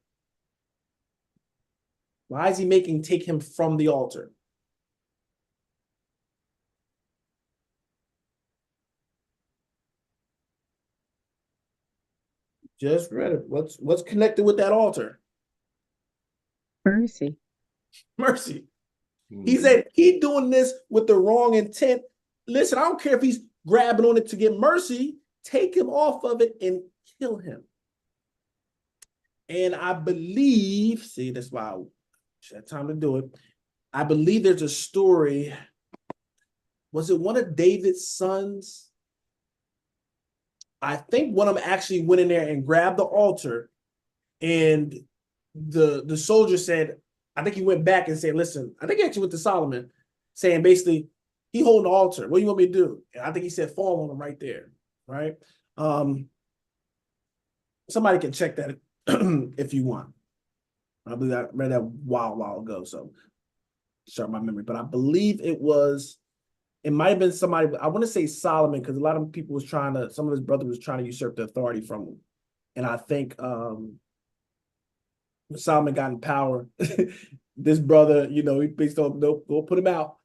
Why is he making take him from the altar? Just read it. What's connected with that altar? Mercy. Mercy. He said he doing this with the wrong intent. Listen, I don't care if he's grabbing on it to get mercy. Take him off of it and kill him. And I believe, see, that's why I had time to do it. I believe there's a story. Was it one of David's sons? I think one of them actually went in there and grabbed the altar, and the soldier said, I think he went back and said, listen, I think he actually went to Solomon, saying basically, he holding the altar. What do you want me to do? And I think he said, fall on him right there, right? Somebody can check that if you want. I believe I read that a while ago, so start my memory. But I believe it might have been somebody, I want to say Solomon, because a lot of people some of his brother was trying to usurp the authority from him. And I think when Solomon got in power, this brother, he based on, nope, go put him out,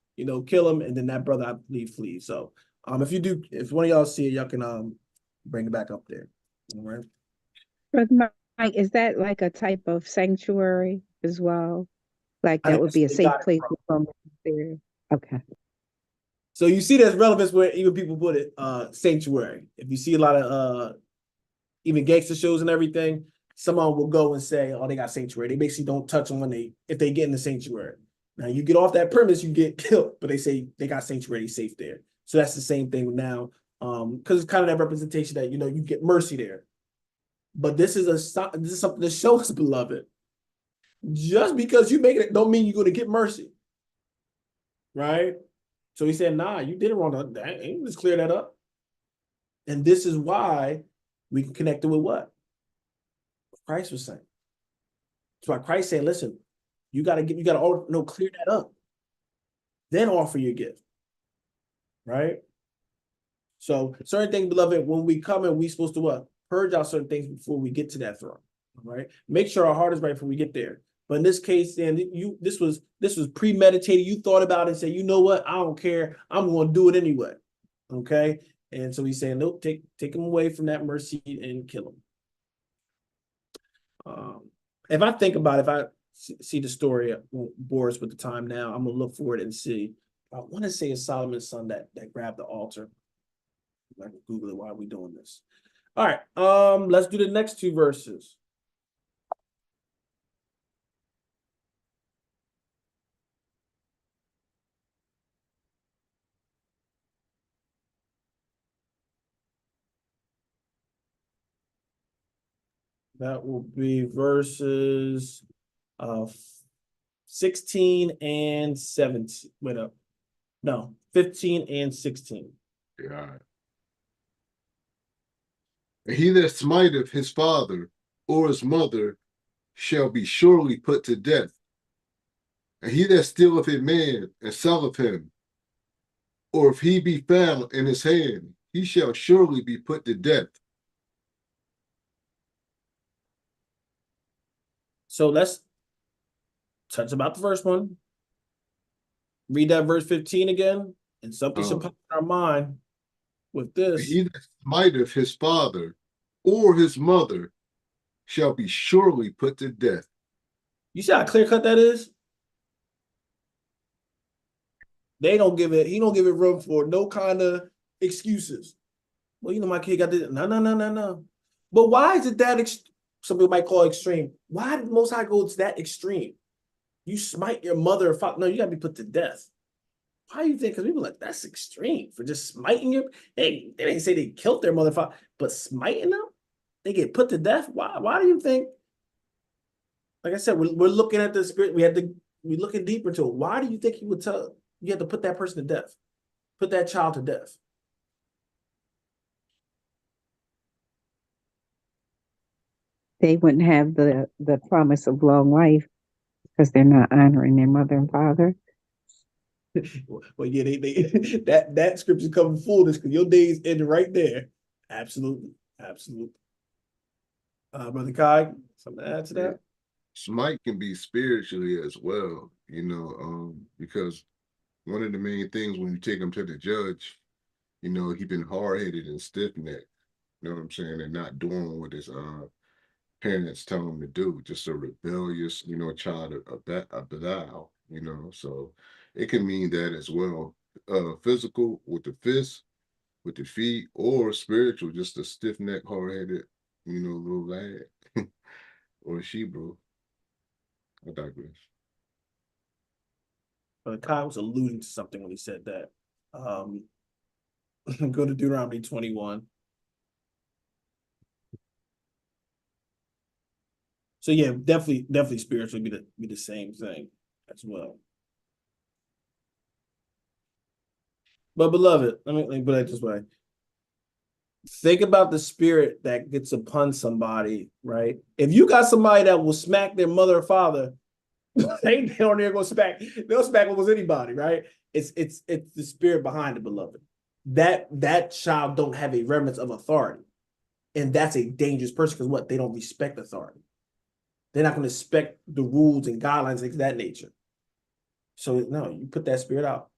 kill him, and then that brother, I believe, flees. So if one of y'all see it, y'all can bring it back up there. All right. Brother Mike, is that like a type of sanctuary as well? Like I that think would that's be where a they safe got it place from. to come there. Okay. So you see there's relevance where even people put it sanctuary. If you see a lot of even gangster shows and everything, someone will go and say, oh, they got sanctuary. They basically don't touch them if they get in the sanctuary. Now you get off that premise, you get killed, but they say they got sanctuary safe there. So that's the same thing now. Because it's kind of that representation that you get mercy there. But this is something that shows, beloved. Just because you make it don't mean you're going to get mercy. Right? So he said, nah, you did it wrong. Let's clear that up. And this is why we can connect it with what Christ was saying. That's why Christ said, listen, you got to clear that up. Then offer your gift. Right? So certain things, beloved, when we come in, we supposed to what? Purge out certain things before we get to that throne. Right? Make sure our heart is right before we get there. But in this case, then this was premeditated. You thought about it and said, you know what? I don't care. I'm going to do it anyway. Okay. And so he's saying, nope, take him away from that mercy and kill him. If I think about it, if I see the story, I won't bore us with the time now. I'm gonna look for it and see. I want to say it's Solomon's son that grabbed the altar. I can Google it while we're doing this. All right, let's do the next two verses. That will be verses 16 and 17. Wait up. No, 15 and 16. Yeah. And he that smiteth his father or his mother shall be surely put to death. And he that stealeth a man and selleth him, or if he be found in his hand, he shall surely be put to death. So let's touch about the first one. Read that verse 15 again, and something should pop in our mind with this. He that smiteth his father or his mother shall be surely put to death. You see how clear cut that is? They don't give it, he don't give it room for no kind of excuses. Well, you know, my kid got this. No. But why is it that some people might call it extreme? Why did Most High go to that extreme? You smite your mother or father. No, you gotta be put to death. Why do you think? Because people are like, that's extreme for just smiting your. They didn't say they killed their mother, father, but smiting them, they get put to death. Why do you think? Like I said, we're looking at the spirit. We're looking deeper into it. Why do you think he would tell you have to put that person to death? Put that child to death. They wouldn't have the promise of long life because they're not honoring their mother and father. Well, yeah, they that scripture coming fullness because your days ended right there. Absolutely. Brother Kai, something to add to that? Smite can be spiritually as well, because one of the main things when you take him to the judge, he been hard-headed and stiff-necked, you know what I'm saying, and not doing what his parents tell him to do, just a rebellious, child of Belial, so it can mean that as well. Physical with the fist, with the feet, or spiritual, just a stiff-necked, hard-headed, little lad or she, bro. I digress. Brother Kai was alluding to something when he said that. Go to Deuteronomy 21. So yeah, definitely spiritually be the same thing as well. But beloved, let me put it this way. Think about the spirit that gets upon somebody, right? If you got somebody that will smack their mother or father, they don't even go smack. They'll smack almost anybody, right? It's the spirit behind it, beloved. That child don't have a remnants of authority, and that's a dangerous person because what? They don't respect authority. They're not going to respect the rules and guidelines, things of that nature. So no, you put that spirit out.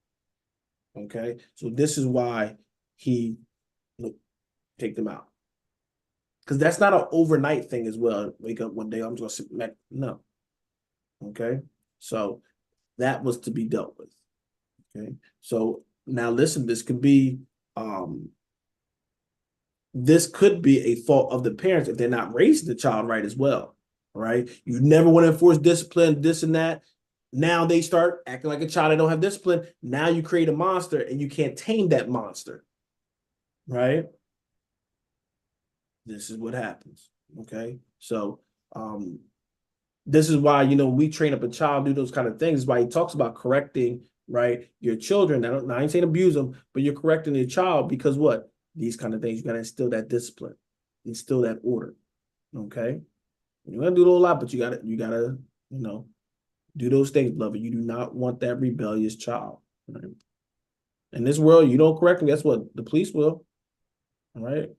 Okay, so this is why he take them out, because that's not an overnight thing as well. Wake up one day, I'm just gonna sit back. No. Okay, so that was to be dealt with. Okay, so now listen, this could be a fault of the parents if they're not raising the child right as well. Right, you never want to enforce discipline, this and that. Now they start acting like a child that don't have discipline. Now you create a monster and you can't tame that monster. Right, this is what happens. Okay, so this is why, we train up a child, do those kind of things. Why he talks about correcting, right, your children. I ain't saying abuse them, but you're correcting your child because what? These kind of things, you got to instill that discipline, instill that order. Okay, you're gonna do a lot, but you gotta, do those things, beloved. You do not want that rebellious child. Right? In this world, you don't correct them. Guess what? The police will. All right,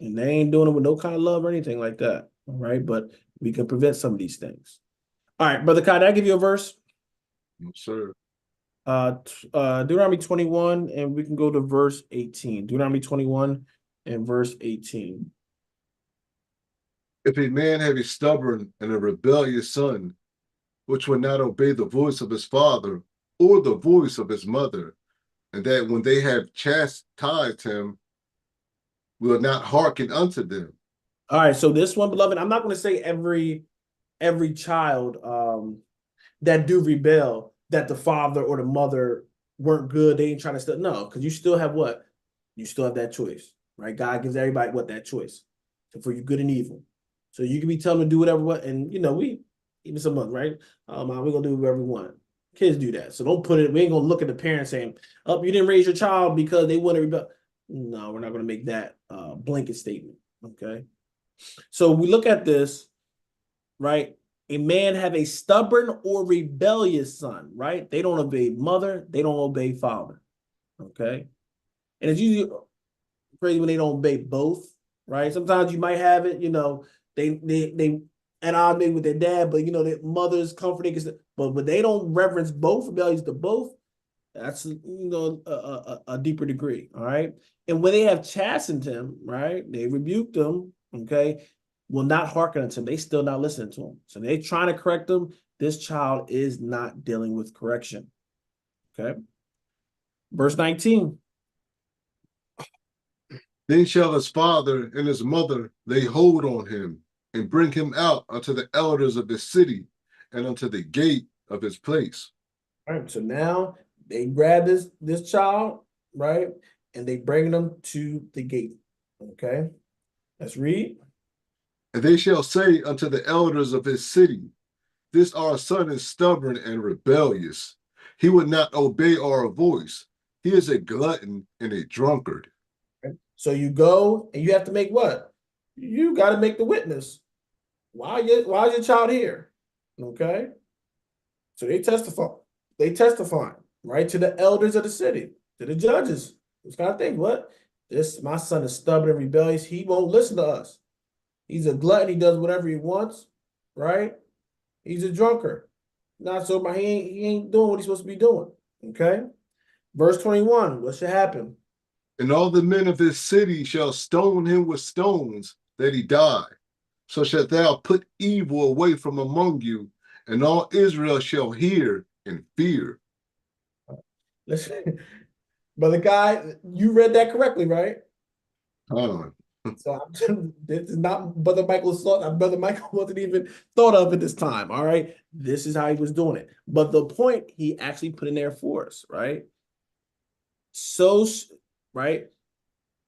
and they ain't doing it with no kind of love or anything like that. All right, but we can prevent some of these things. All right, Brother Kai, did I give you a verse? No, sir. Deuteronomy 21, and we can go to verse 18. Deuteronomy 21 and verse 18. If a man have a stubborn and a rebellious son, which will not obey the voice of his father or the voice of his mother, and that when they have chastised him, will not hearken unto them. All right, so this one, beloved, I'm not going to say every child that do rebel, that the father or the mother weren't good, they ain't trying to still, no, because you still have what? You still have that choice, right? God gives everybody what? That choice. So for you good and evil. So you can be telling them to do whatever, and we, even some months, right? We're gonna do whatever we want. Kids do that. So don't put it, we ain't gonna look at the parents saying, oh, you didn't raise your child because they want to rebel. No, we're not gonna make that blanket statement. Okay. So we look at this, right? A man have a stubborn or rebellious son, right? They don't obey mother, they don't obey father. Okay. And it's usually crazy when they don't obey both, right? Sometimes you might have it, they at odds maybe with their dad, but their mother's comforting, but they don't reverence both, rebellious to both. That's a deeper degree, all right. And when they have chastened him, right, they rebuked him, okay, will not hearken unto him. They still not listening to him. So they trying to correct him. This child is not dealing with correction. Okay. Verse 19. Then shall his father and his mother lay hold on him, and bring him out unto the elders of his city, and unto the gate of his place. All right. So now they grab this child, right, and they bring them to the gate. Okay. Let's read. And they shall say unto the elders of his city, this our son is stubborn and rebellious. He would not obey our voice. He is a glutton and a drunkard. So you go and you have to make what? You got to make the witness. Why is your child here? Okay. So they testify. They testify, right, to the elders of the city, to the judges. This kind of thing. What? My son is stubborn and rebellious. He won't listen to us. He's a glutton. He does whatever he wants, right? He's a drunkard. Not so, but he ain't doing what he's supposed to be doing. Okay. Verse 21. What should happen? And all the men of his city shall stone him with stones, that he die. So shalt thou put evil away from among you, and all Israel shall hear and fear. Listen, brother guy, you read that correctly, right? So this is not Brother Michael's thought. Brother Michael wasn't even thought of at this time. All right. This is how he was doing it. But the point he actually put in there for us, right? So, right?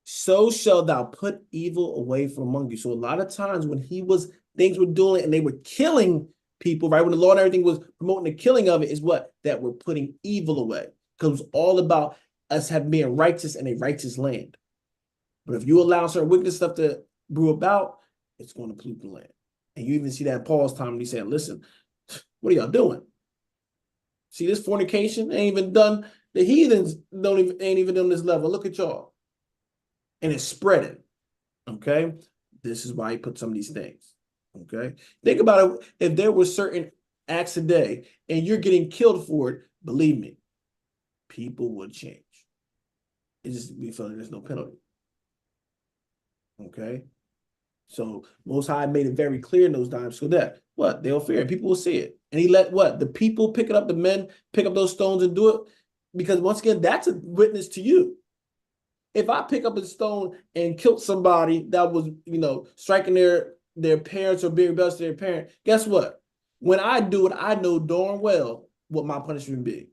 So shall thou put evil away from among you. So a lot of times when things were doing and they were killing people, right? When the law and everything was promoting the killing of it, is what? That we're putting evil away. Because it's all about us being righteous in a righteous land. But if you allow certain wicked stuff to brew about, it's going to pollute the land. And you even see that in Paul's time when he said, listen, what are y'all doing? See, this fornication ain't even done. The heathens ain't even on this level. Look at y'all. And it's spreading. Okay. This is why he put some of these things. Okay. Think about it. If there were certain acts a day and you're getting killed for it, believe me, people would change. It just we feel like there's no penalty. Okay. So Most High made it very clear in those times so that what? They'll fear and people will see it. And he let what? The people pick it up, the men pick up those stones and do it. Because once again, that's a witness to you. If I pick up a stone and kill somebody that was, striking their parents or being rebellious to their parent, guess what? When I do it, I know darn well what my punishment would be.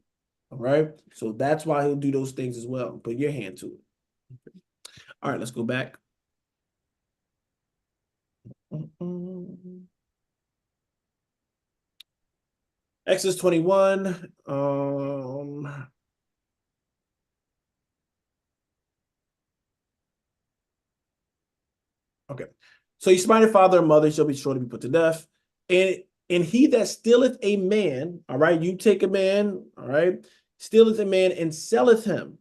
All right. So that's why he'll do those things as well. Put your hand to it. All right, let's go back. Exodus 21. Okay. So you smite your father and mother shall be sure to be put to death. And he that stealeth a man, all right, you take a man, all right, stealeth a man and selleth him,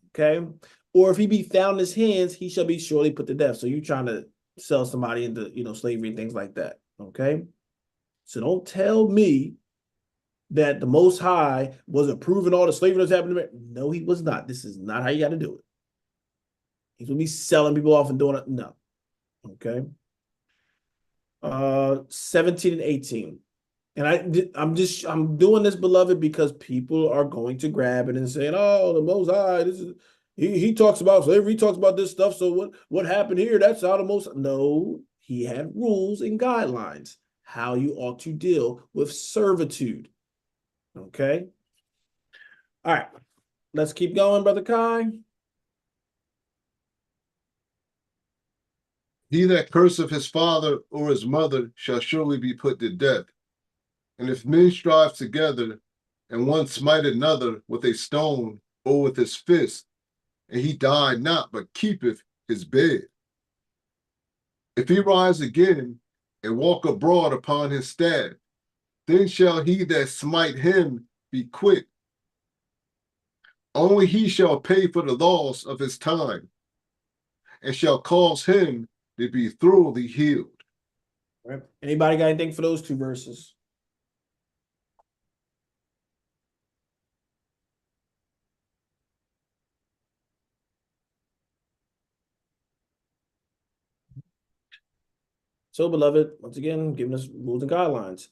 okay? Or if he be found in his hands, he shall be surely put to death. So you're trying to sell somebody into, slavery and things like that, okay? So don't tell me that the Most High was approving all the slavery that's happening. No, he was not. This is not how you got to do it. He's going to be selling people off and doing it. No. Okay. 17 and 18. And I'm doing this, beloved, because people are going to grab it and saying, "Oh, the Most High, this is he talks about slavery, he talks about this stuff. So what happened here? That's how the Most." No, he had rules and guidelines how you ought to deal with servitude. Okay. All right. Let's keep going, Brother Kai. He that curseth his father or his mother shall surely be put to death. And if men strive together, and one smite another with a stone or with his fist, and he die not, but keepeth his bed, if he rise again and walk abroad upon his staff, then shall he that smite him be quit. Only he shall pay for the loss of his time, and shall cause him to be thoroughly healed. All right. Anybody got anything for those two verses? So, beloved, once again, giving us rules and guidelines.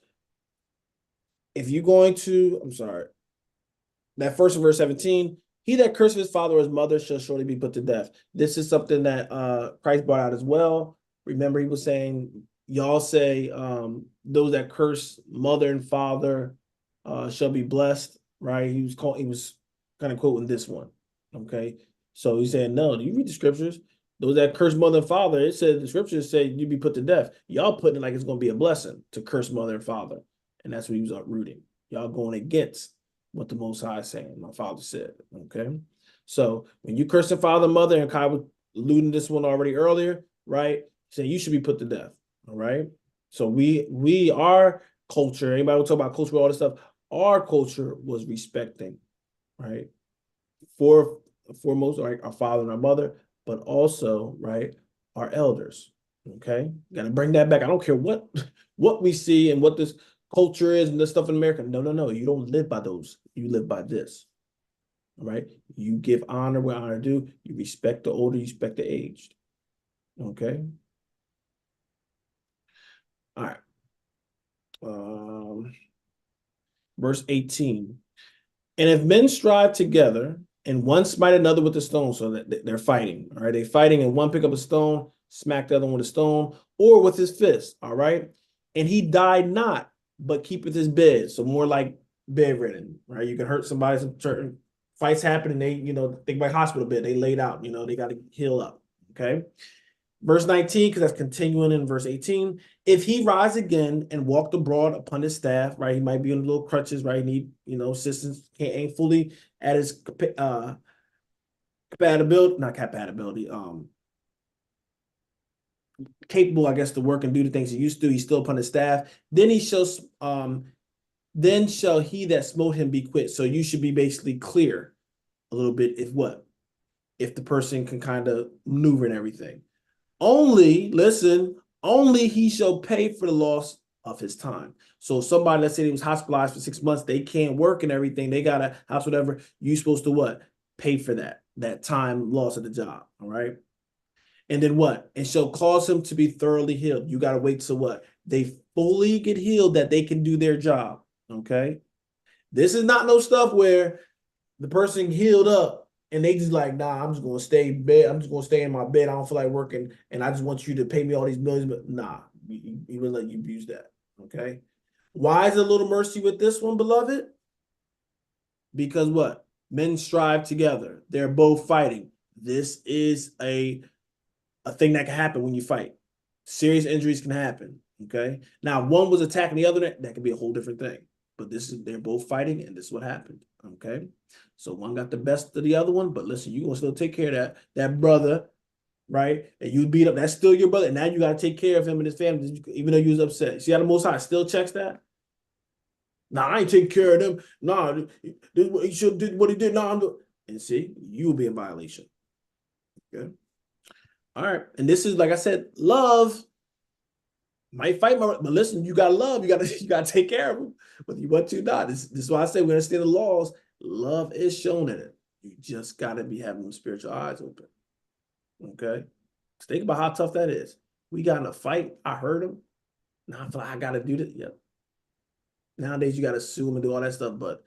If you're going to, I'm sorry, that first verse 17, he that curses his father or his mother shall surely be put to death. This is something that Christ brought out as well. Remember, he was saying, y'all say those that curse mother and father shall be blessed, right? He was kind of quoting this one. Okay. So he's saying, no, do you read the scriptures? Those that curse mother and father, it said the scriptures say you'd be put to death. Y'all putting it like it's going to be a blessing to curse mother and father. And that's what he was uprooting. Y'all going against what the Most High is saying. My father said, okay? So when you curse your father, mother, and Kai was alluding this one already earlier, right? Saying you should be put to death, all right? So our culture, anybody will talk about culture, all this stuff, our culture was respecting, right? Foremost, right, our father and our mother, but also, right, our elders, okay? Got to bring that back. I don't care what we see and what this culture is and this stuff in America. No. You don't live by those. You live by this. All right. You give honor where honor due. You respect the older, you respect the aged. Okay. All right. Verse 18. And if men strive together and one smite another with a stone, so that they're fighting, all right, they fighting and one pick up a stone, smack the other one with a stone, or with his fist, all right, and he died not, but keepeth his bed, so more like bedridden, right? You can hurt somebody, some certain fights happen, and they, think about hospital bed, they laid out, they got to heal up, okay? Verse 19, because that's continuing in verse 18. If he rise again and walked abroad upon his staff, right? He might be on little crutches, right? Need, assistance, ain't fully at his compatibility, not compatibility, capable, I guess, to work and do the things he used to. He's still upon his staff. Then shall he that smote him be quit. So you should be basically clear a little bit if the person can kind of maneuver and everything. Only he shall pay for the loss of his time. So somebody, let's say he was hospitalized for 6 months, they can't work and everything, they got a house, whatever, you're supposed to what? Pay for that time loss of the job, all right? And then what? And shall cause him to be thoroughly healed. You got to wait till what? They fully get healed that they can do their job, okay? This is not no stuff where the person healed up and they just like, nah, I'm just gonna stay in bed. I'm just gonna stay in my bed. I don't feel like working, and I just want you to pay me all these millions. But nah, he will let you abuse that. Okay. Why is a little mercy with this one, beloved? Because what? Men strive together. They're both fighting. This is a thing that can happen when you fight. Serious injuries can happen. Okay. Now, one was attacking the other, that could be a whole different thing. But they're both fighting, and this is what happened. Okay. So one got the best of the other one, but listen, you're gonna still take care of that brother, right? And you beat up, that's still your brother. And now you gotta take care of him and his family, even though you was upset. See how the Most High still checks that? Nah, I ain't taking care of them. Nah, he should did what he did. Nah, and see, you will be in violation. Okay. All right. And this is, like I said, love might fight more, but listen, you gotta love, you gotta take care of them, whether you want to or not. This is why I say we understand the laws. Love is shown in it. You just gotta be having them spiritual eyes open. Okay. Think about how tough that is. We got in a fight. I heard him. Now I feel like I gotta do this. Yep. Nowadays, you got to sue them and do all that stuff, but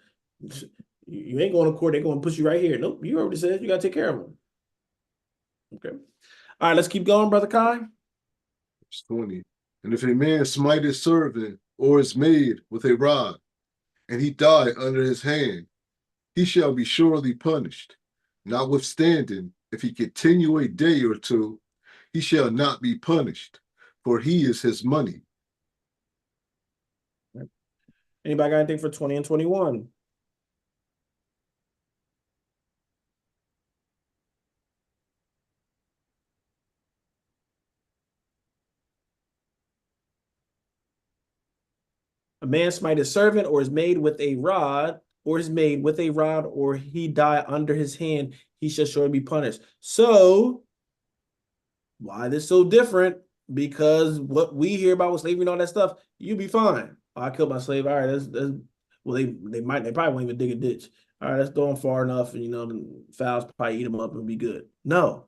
you ain't going to court. They're going to push you right here. Nope, you already said you got to take care of them. Okay. All right, let's keep going, Brother Kai. Verse 20. And if a man smite his servant or his maid with a rod, and he die under his hand, he shall be surely punished. Notwithstanding, if he continue a day or two, he shall not be punished, for he is his money. Anybody got anything for 20 and 21? A man smite his servant or is made with a rod, or is made with a rod, or he die under his hand, he shall surely be punished. So, why this so different? Because what we hear about with slavery and all that stuff, you be fine. Oh, I killed my slave. All right, that's well, they probably won't even dig a ditch. All right, let's throw them far enough, and the fowls probably eat them up and be good. No,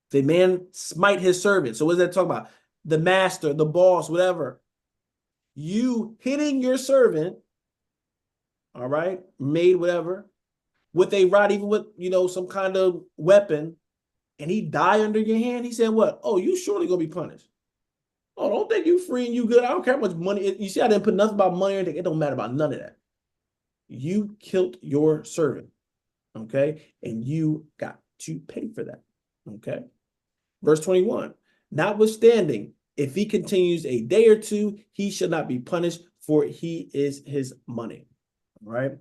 the man smite his servant. So what does that talk about? The master, the boss, whatever. You hitting your servant, all right, made whatever, with a rod, even with some kind of weapon, and he die under your hand. He said, "What? Oh, you surely gonna be punished. Oh, don't think you free and you good. I don't care how much money. You see, I didn't put nothing about money or anything. It don't matter about none of that. You killed your servant, okay, and you got to pay for that, okay." Verse 21. Notwithstanding, if he continues a day or two, he shall not be punished, for he is his money. All right.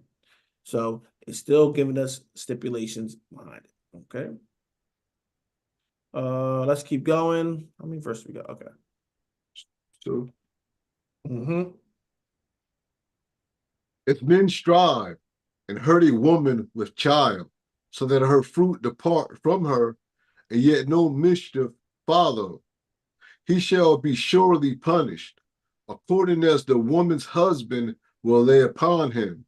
So it's still giving us stipulations behind it. Okay. Let's keep going. How many verses we got? Okay. So Mm-hmm. if men strive and hurt a woman with child, so that her fruit depart from her, and yet no mischief follow, he shall be surely punished, according as the woman's husband will lay upon him,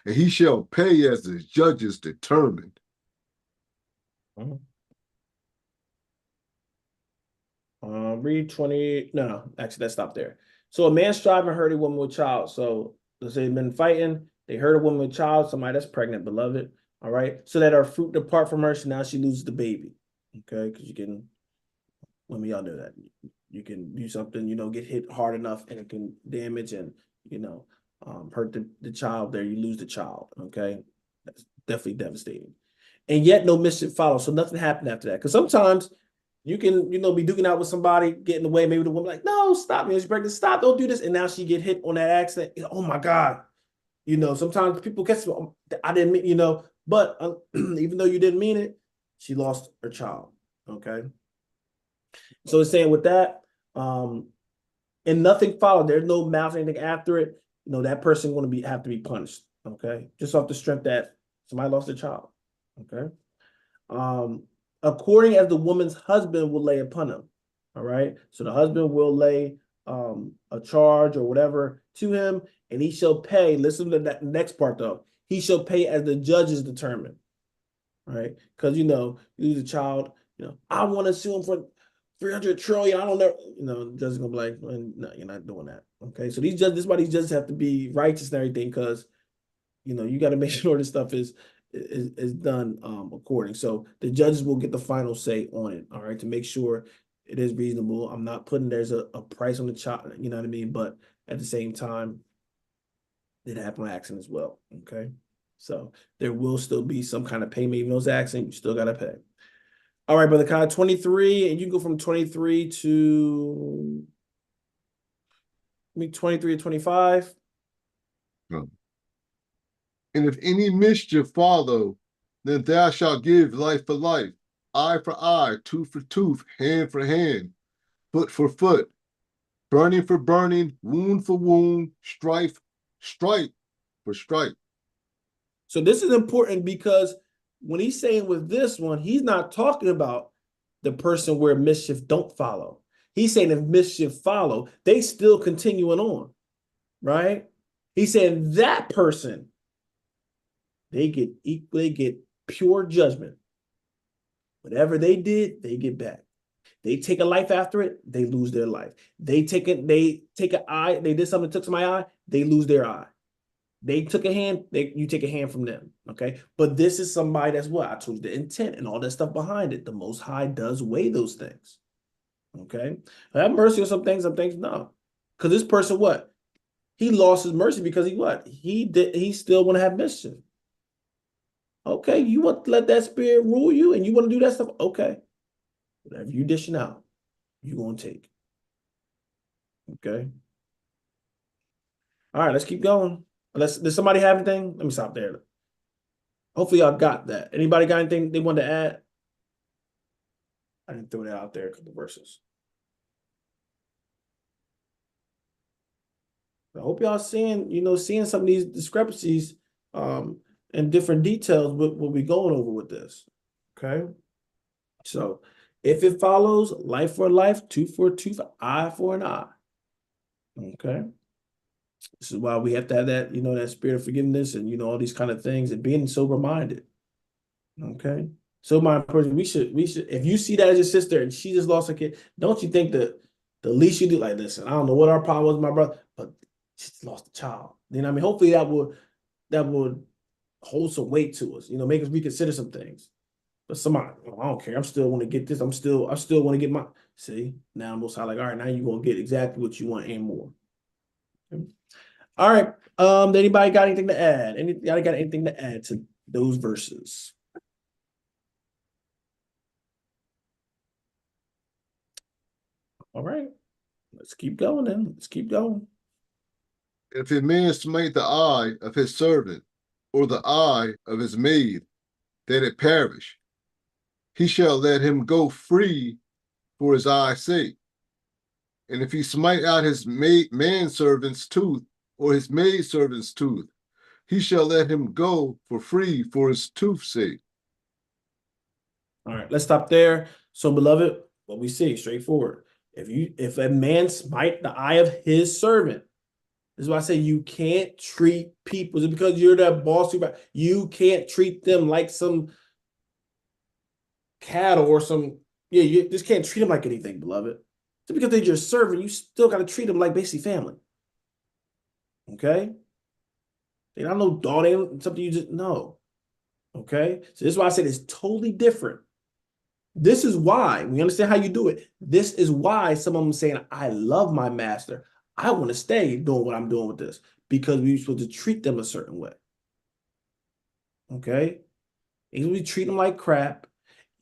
and he shall pay as the judges determined. Mm-hmm. Read 20. No, actually, let's stop there. So a man striving hurt a woman with child. So let's say they've been fighting, they hurt a woman with child, somebody that's pregnant, beloved. All right. So that her fruit depart from her, so now she loses the baby. Okay, because women, y'all know that. You can do something, get hit hard enough and it can damage and hurt the child there, you lose the child. Okay. That's definitely devastating. And yet no mischief follows. So nothing happened after that. Because sometimes you can, be duking out with somebody, getting away. Maybe the woman like, no, stop me. She's pregnant. Stop, don't do this. And now she get hit on that accident. Oh my God. Sometimes people catch, I didn't mean, but even though you didn't mean it, she lost her child. Okay. So it's saying with that, and nothing followed. There's no mouth, anything after it. That person going to have to be punished. Okay. Just off the strength that somebody lost their child. Okay. According as the woman's husband will lay upon him. All right. So the husband will lay a charge or whatever to him, and he shall pay. Listen to that next part though. He shall pay as the judges determine. Right. Because you lose a child, I want to sue him for 300 trillion. I don't know. The judge is gonna be like, well, no, you're not doing that. Okay. So these judges, this is why these judges have to be righteous and everything, because you got to make sure this stuff is done according. So the judges will get the final say on it, all right, to make sure it is reasonable. I'm not putting there's a price on the child, you know what I mean? But at the same time, it happened by accident as well, okay? So there will still be some kind of payment, even though it's accident, you still got to pay. All right, Brother Kai, 23, and you can go from 23 to 23 to 25. And if any mischief follow, then thou shalt give life for life, eye for eye, tooth for tooth, hand for hand, foot for foot, burning for burning, wound for wound, stripe for stripe. So this is important because when he's saying with this one, he's not talking about the person where mischief don't follow. He's saying if mischief follow, they still continuing on, right? He's saying that person, they get equal, they get pure judgment. Whatever they did, they get back. They take a life after it, they lose their life. They take an eye, they did something, took my eye, they lose their eye. They took a hand, you take a hand from them. Okay. But this is somebody that's what I told you, the intent and all that stuff behind it. The Most High does weigh those things. Okay. Have mercy on some things, no. Because this person, what? He lost his mercy because he still want to have mischief. Okay, you want to let that spirit rule you and you want to do that stuff? Okay. Whatever you dishing out, you're gonna take. Okay. All right, let's keep going. Does somebody have anything? Let me stop there. Hopefully y'all got that. Anybody got anything they want to add? I didn't throw that out there because the verses. I hope y'all seeing some of these discrepancies and different details what we're going over with this. Okay. So if it follows life for a life, tooth for a tooth, eye for an eye. Okay. This is why we have to have that, that spirit of forgiveness and all these kind of things and being sober minded. Okay. So my person, we should if you see that as your sister and she just lost her kid, don't you think that the least you do, like, listen, I don't know what our problem was with my brother, but she lost a child. You know what I mean? Hopefully that would hold some weight to us, make us reconsider some things. But somebody, I don't care. I still want to get this. I still want to get my, see, now I'm most high like, all right, now you're going to get exactly what you want and more. Okay. All right. Anybody got anything to add? Anybody got anything to add to those verses? All right. Let's keep going then. Let's keep going. If a man smite the eye of his servant or the eye of his maid, that it perish, he shall let him go free for his eye's sake. And if he smite out his manservant's tooth or his maidservant's tooth, he shall let him go for free for his tooth's sake. All right, let's stop there. So, beloved, what we see, straightforward. If a man smite the eye of his servant, this is why I say you can't treat people just because you're that boss. You can't treat them like some cattle or some. Yeah, you just can't treat them like anything, beloved. Just because they're your servant, you still got to treat them like basically family. Okay? They're not no dog, they ain't something you just know. Okay? So this is why I said it's totally different. This is why we understand how you do it. This is why some of them saying, I love my master. I want to stay doing what I'm doing with this because we're supposed to treat them a certain way. Okay? And we treat them like crap,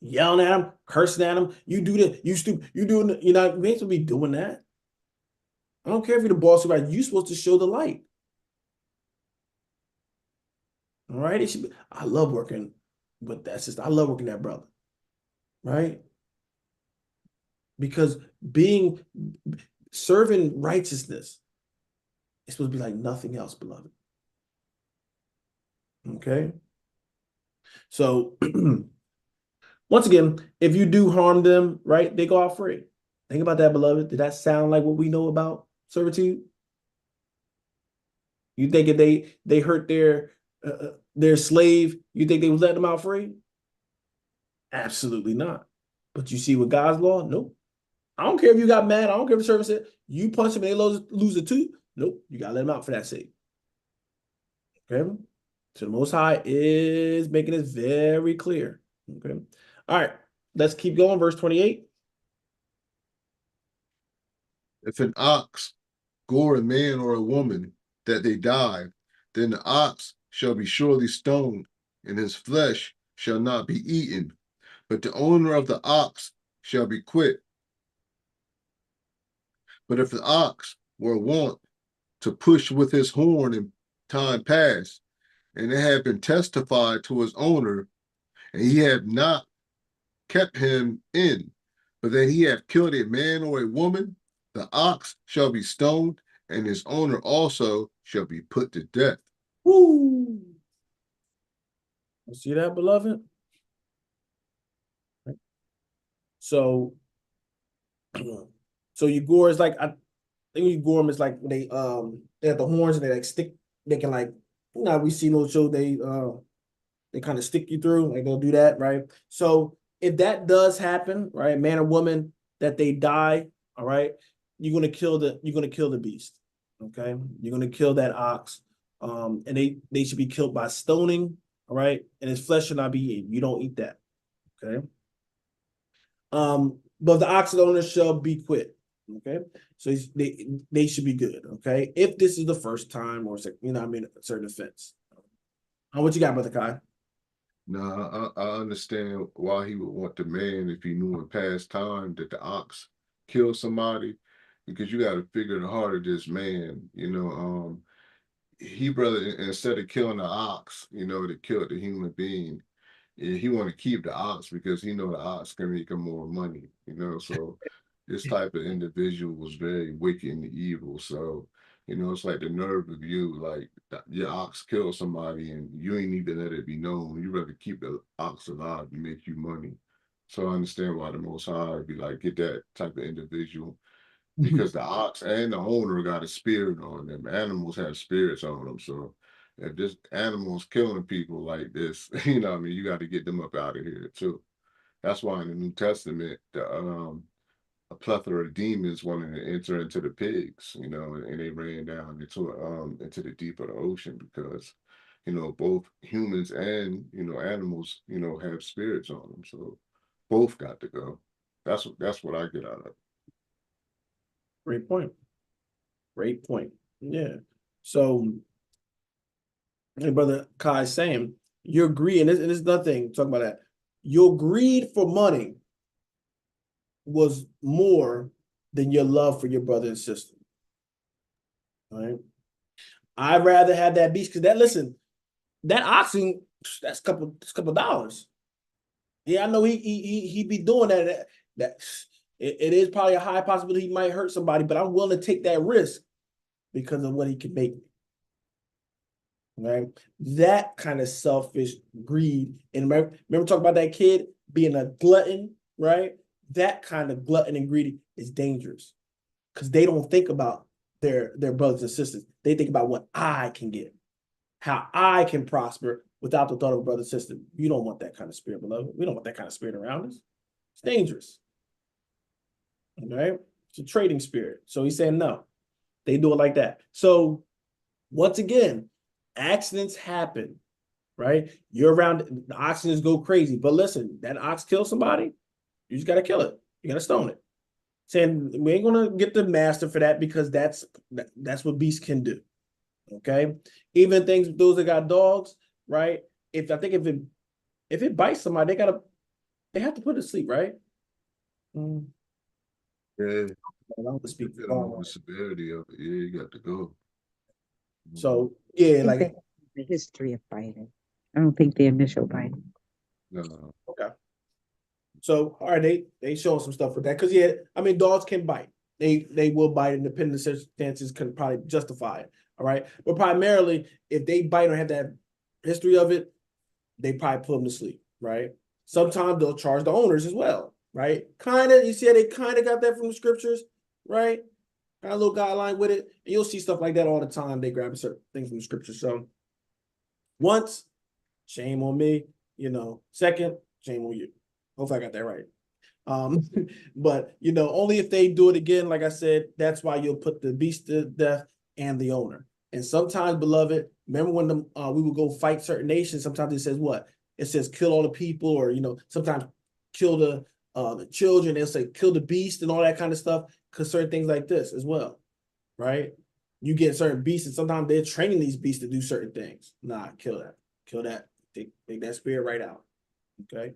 yelling at them, cursing at them. You do this, you stupid, you doing, we ain't supposed to be doing that. I don't care if you're the boss, right? You're supposed to show the light. All right? It should be, I love working with that sister. I love working with that brother. Right? Because serving righteousness is supposed to be like nothing else, beloved. Okay? So, once again, if you do harm them, right, they go out free. Think about that, beloved. Did that sound like what we know about servitude? You think if they hurt their slave, you think they would let them out free? Absolutely not. But you see with God's law, nope. I don't care if you got mad. I don't care if the servant said you punch them and they lose a tooth. Nope, you gotta let them out for that sake. Okay. So the Most High is making it very clear. Okay. All right. Let's keep going. Verse 28. If an ox gore a man or a woman that they die, then the ox shall be surely stoned, and his flesh shall not be eaten, but the owner of the ox shall be quit. But if the ox were wont to push with his horn in time past, and it had been testified to his owner, and he had not kept him in, but that he had killed a man or a woman, the ox shall be stoned, and his owner also shall be put to death. Woo! You see that, beloved? So, so you gore is like, I think you gore them is like they have the horns and they like stick. They can like, we see those shows they kind of stick you through. Like they'll do that, right? So if that does happen, right, man or woman, that they die, all right, you're gonna kill the beast. Okay, you're gonna kill that ox. And they should be killed by stoning, all right, and his flesh should not be eaten. You don't eat that. Okay. But the ox owner shall be quit. Okay, so they should be good. Okay, if this is the first time or I mean, a certain offense. What you got, Brother Kai? Now, I understand why he would want the man if he knew in past time that the ox killed somebody, because you got to figure the heart of this man. He brother instead of killing the ox, to kill the human being, he want to keep the ox because he know the ox can make him more money. So this type of individual was very wicked and evil. So it's like the nerve of you, like your ox killed somebody and you ain't need to let it be known. You rather keep the ox alive and make you money. So I understand why the Most High would be like, get that type of individual, because the ox and the owner got a spirit on them. Animals have spirits on them. So if this animal's killing people like this, what I mean, you got to get them up out of here too. That's why in the New Testament, a plethora of demons wanted to enter into the pigs, and they ran down into the deep of the ocean because, both humans and animals, have spirits on them. So both got to go. That's what I get out of it. Great point. Great point. Yeah. So, Brother Kai is saying your greed, and this is nothing talking about that. Your greed for money was more than your love for your brother and sister. All right. I'd rather have that beast because that oxen, that's a couple dollars. Yeah, I know he be doing that. It is probably a high possibility he might hurt somebody, but I'm willing to take that risk because of what he can make. Right? That kind of selfish greed. And remember talking about that kid being a glutton, right? That kind of glutton and greedy is dangerous because they don't think about their brothers and sisters. They think about what I can get, how I can prosper without the thought of a brother and sister. You don't want that kind of spirit, beloved. We don't want that kind of spirit around us. It's dangerous. Okay? It's a trading spirit. So he's saying no. They do it like that. So once again, accidents happen, right? You're around, the oxen go crazy. But listen, that ox kills somebody, you just got to kill it. You got to stone it. Saying we ain't going to get the master for that because that's what beasts can do. Okay? Even things, those that got dogs, right? If it bites somebody, they have to put it to sleep, right? Yeah, I don't speak for depending on all. the severity of it, yeah, you got to go. So yeah, I think like they have the history of biting. I don't think the initial biting. No. okay. So all right, they show some stuff with that because yeah, I mean dogs can bite. They will bite, and depending on the circumstances can probably justify it. All right, but primarily if they bite or have that history of it, they probably put them to sleep. Right. Sometimes they'll charge the owners as well. Right. Kind of. You see how they kind of got that from the scriptures, right? Got a little guideline with it. And you'll see stuff like that all the time. They grab certain things from the scripture. So once, shame on me. Second, shame on you. Hopefully I got that right. But only if they do it again, like I said, that's why you'll put the beast to death and the owner. And sometimes, beloved, remember when we would go fight certain nations, sometimes it says what? It says kill all the people, or sometimes kill the children, they'll say kill the beast and all that kind of stuff, because certain things like this as well, right? You get certain beasts, and sometimes they're training these beasts to do certain things. Nah, kill that. Take that spirit right out. Okay.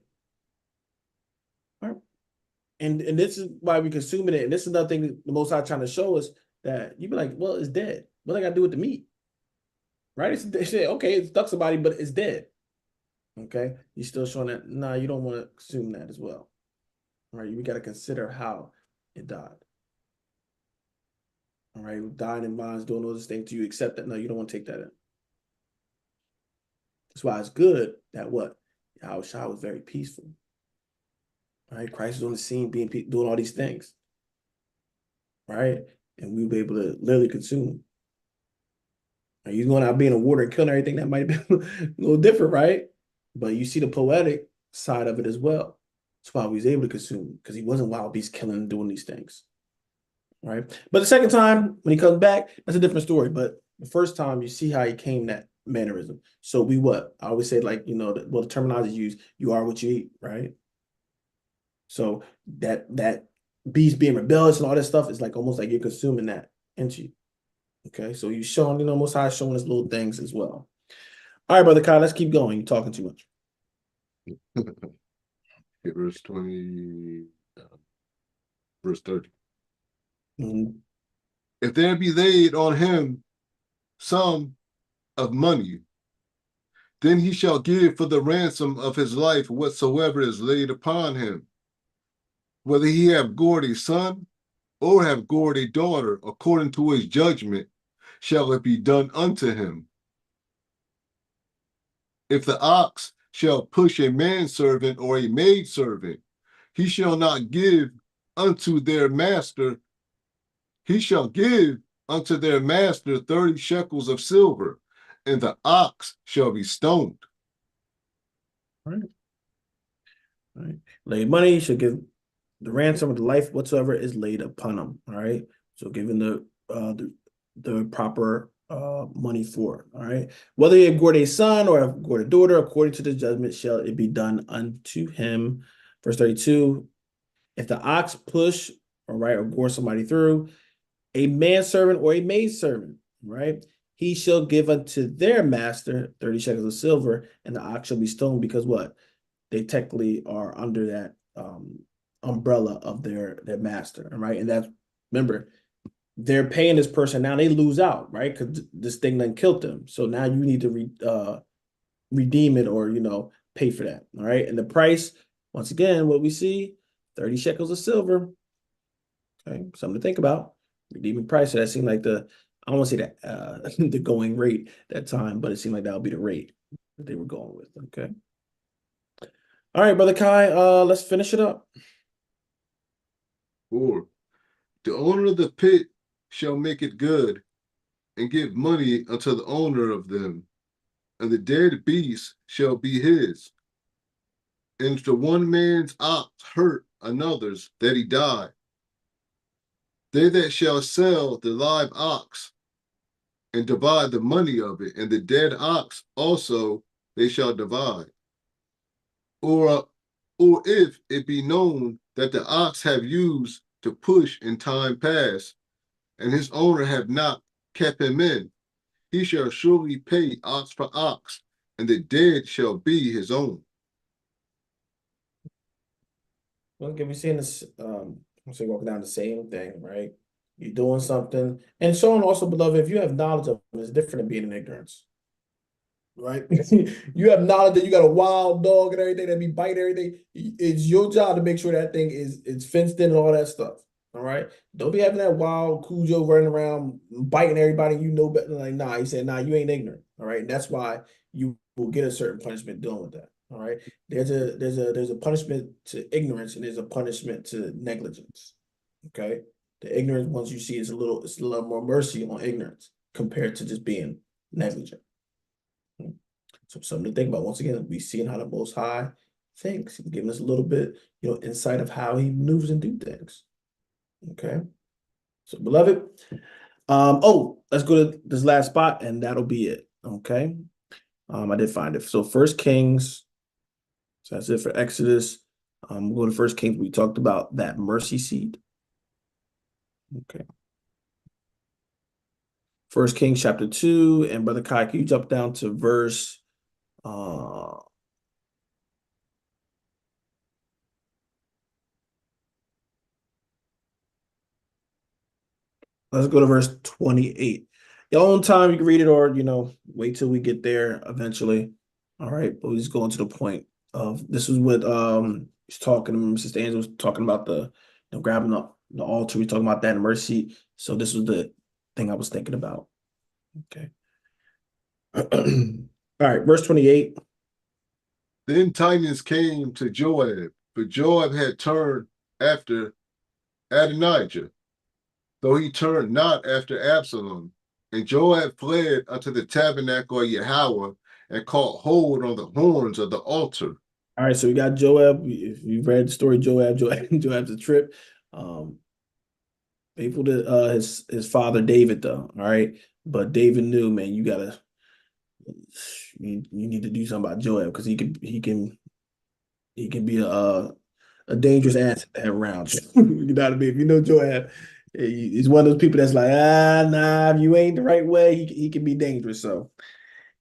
All right. And this is why we're consuming it. And this is another thing the Most High trying to show us, that you be like, well, it's dead. What do I got to do with the meat? Right? It's okay, it stuck somebody, but it's dead. Okay. You're still showing that, nah, you don't want to consume that as well. All right. We got to consider how it died. All right. Dying in bonds, doing all this thing. Do you accept that? No, you don't want to take that in. That's why it's good that what? Yahushua was very peaceful. Right? Christ was on the scene doing all these things. Right? And we were able to literally consume. Right? He's going out being a warrior and killing everything, that might have been a little different, right? But you see the poetic side of it as well. That's why he was able to consume, because he wasn't wild beast killing and doing these things. Right. But the second time when he comes back, that's a different story. But the first time you see how he came that mannerism. So we what? I always say, like, the terminology used, you are what you eat, right? So that beast being rebellious and all that stuff is like almost like you're consuming that into you. Okay. So you showing, Most High showing us little things as well. All right, Brother Kyle, let's keep going. You're talking too much. Verse 20, verse 30. Mhm. If there be laid on him sum of money, then he shall give for the ransom of his life whatsoever is laid upon him. Whether he have gored a son or have gored a daughter, according to his judgment, shall it be done unto him. If the ox shall push a manservant or a maidservant, he shall not give unto their master, he shall give unto their master 30 shekels of silver, and the ox shall be stoned. All right. All right. Lay money, he should give the ransom of the life whatsoever is laid upon him. All right. So giving the proper money for it. All right. Whether he have gored a son or have gored a daughter, according to the judgment shall it be done unto him. Verse 32. If the ox push or gore somebody through, a manservant or a maidservant, right? He shall give unto their master 30 shekels of silver, and the ox shall be stoned, because what? They technically are under that umbrella of their master, right? And that's, remember, they're paying this person, now they lose out, right? Because this thing then killed them. So now you need to redeem it, or pay for that. All right. And the price, once again, what we see, 30 shekels of silver. Okay, something to think about. Redeeming price. So that seemed like I don't want to say that the going rate that time, but it seemed like that would be the rate that they were going with. Okay. All right, Brother Kai, let's finish it up. Or the owner of the pit shall make it good, and give money unto the owner of them, and the dead beast shall be his. And if the one man's ox hurt another's, that he die, they that shall sell the live ox and divide the money of it, and the dead ox also they shall divide. Or if it be known that the ox have used to push in time past, and his owner have not kept him in, he shall surely pay ox for ox, and the dead shall be his own. Well, we're seeing this, I'm saying, walking down the same thing, right? You're doing something. And so on also, beloved, if you have knowledge of it, it's different than being in ignorance. Right? You have knowledge that you got a wild dog and everything that be biting everything. It's your job to make sure that thing is fenced in and all that stuff. All right. Don't be having that wild Cujo running around biting everybody better. Like, nah, he said, nah, you ain't ignorant. All right. And that's why you will get a certain punishment dealing with that. All right. There's a punishment to ignorance, and there's a punishment to negligence. Okay. The ignorance, once you see, it's a little more mercy on ignorance compared to just being negligent. So something to think about. Once again, we seeing how the Most High thinks. He's giving us a little bit, insight of how he maneuvers and do things. Okay. So, beloved, let's go to this last spot, and that'll be it. Okay. I did find it. So, First Kings. So that's it for Exodus. We'll go to First Kings. We talked about that mercy seat. Okay. First Kings chapter 2, and Brother Kai, can you jump down to verse let's go to verse 28. Your own time, you can read it, or wait till we get there eventually. All right, but we're just going to the point of this is what he's talking. Sister Angela was talking about the grabbing up the altar. We're talking about that in mercy. So this was the thing I was thinking about. Okay. All right, verse 28. Then tidings came to Joab, for Joab had turned after Adonijah, though he turned not after Absalom. And Joab fled unto the tabernacle of Yahweh, and caught hold on the horns of the altar. All right, so we got Joab. If you've read the story, Joab's a trip. Um, faithful to his father David, though. All right, but David knew, man, you need to do something about Joab because he can be a dangerous asset to have around. You know what I mean? If you know Joab, he's one of those people that's like, nah, if you ain't the right way, he can be dangerous. So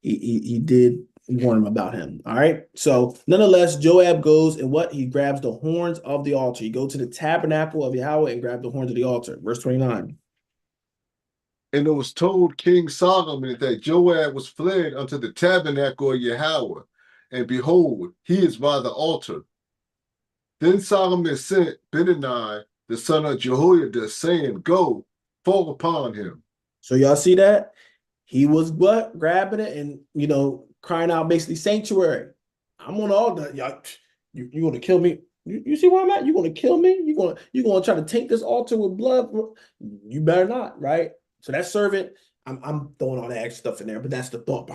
he did warn him about him. All right. So nonetheless, Joab goes and what? He grabs the horns of the altar. He goes to the tabernacle of Yahweh and grab the horns of the altar. Verse 29. And it was told King Solomon that Joab was fled unto the tabernacle of Yahweh, and behold, he is by the altar. Then Solomon sent Benani, the son of Jehoiada, saying, Go, fall upon him. So y'all see that? He was what? Grabbing it and crying out basically sanctuary. I'm on all the y'all. You gonna kill me? You see where I'm at? You gonna kill me? You gonna try to taint this altar with blood? You better not, right? So that servant, I'm throwing all that extra stuff in there, but that's the thought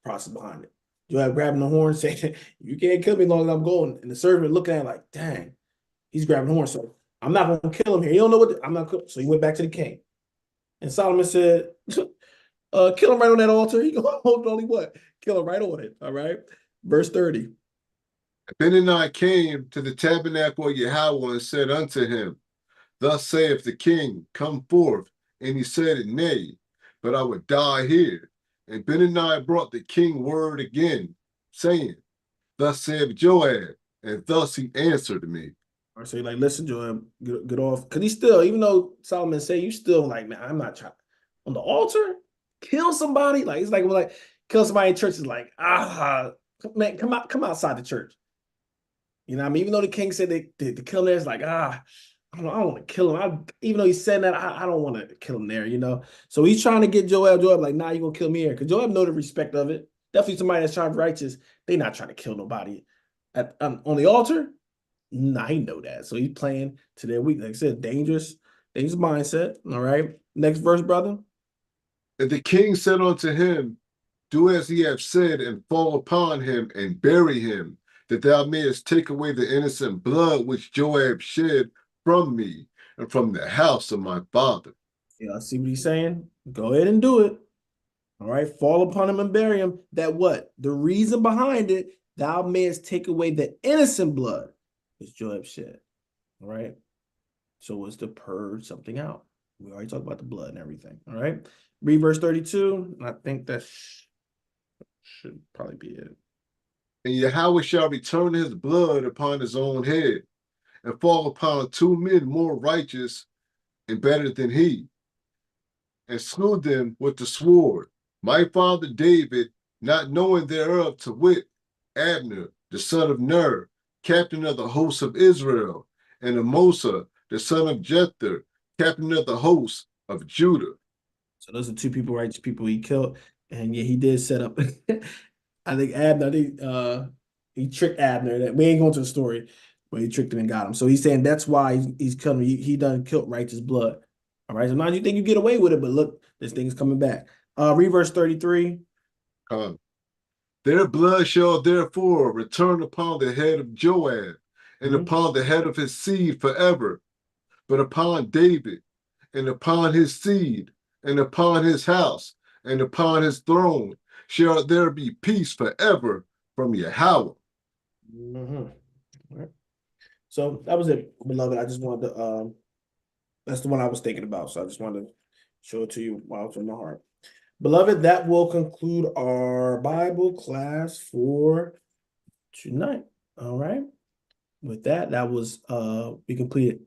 process behind it. You have grabbing the horn saying, you can't kill me as long as I'm going. And the servant looking at it like, dang, he's grabbing the horn. So I'm not gonna kill him here. He don't know I'm not. So he went back to the king. And Solomon said, kill him right on that altar. He gonna hold only what? Kill him right on it. All right. Verse 30. Benani came to the tabernacle of Yahweh and said unto him, Thus saith the king, Come forth. And he said, Nay, but I would die here. And Benani brought the king word again, saying, Thus saith Joab, and thus he answered me. Or say, like, listen, Joab, get off. Because he still, even though Solomon say, you still like, man, I'm not trying on the altar, kill somebody. Like, it's like kill somebody in church is like, man, come outside the church. You know what I mean? Even though the king said to kill him there, it's like, I don't want to kill him. Even though he said that, I don't want to kill him there. So he's trying to get Joab like, nah, you're going to kill me here. Because Joab know the respect of it. Definitely somebody that's trying to be righteous. They not trying to kill nobody. On the altar, nah, he know that. So he's playing to their weak. Like I said, dangerous mindset. All right. Next verse, brother. And the king said unto him, Do as he hath said, and fall upon him, and bury him, that thou mayest take away the innocent blood which Joab shed from me, and from the house of my father. Yeah, I see what he's saying. Go ahead and do it. All right. Fall upon him and bury him. That what? The reason behind it, thou mayest take away the innocent blood which Joab shed. All right. So it's to purge something out. We already talked about the blood and everything. All right. Read verse 32. I think that should probably be it. And Yahweh shall return his blood upon his own head, and fall upon 2 men more righteous and better than he, and slew them with the sword. My father David, not knowing thereof, to wit, Abner, the son of Ner, captain of the hosts of Israel, and Amasa, the son of Jether, captain of the hosts of Judah. So those are 2 people, righteous people he killed. And yeah, he did set up. I think Abner, he tricked Abner. That we ain't going to the story, but he tricked him and got him. So he's saying that's why he's coming. He done killed righteous blood. All right. So now you think you get away with it, but look, this thing is coming back. Read verse 33. Their blood shall therefore return upon the head of Joab, and upon the head of his seed forever, but upon David, and upon his seed, and upon his house, and upon his throne shall there be peace forever from Yahweh. All right. So that was it, beloved. I just wanted to that's the one I was thinking about. So I just wanted to show it to you while it's in my heart. Beloved, that will conclude our Bible class for tonight. All right. With that, we completed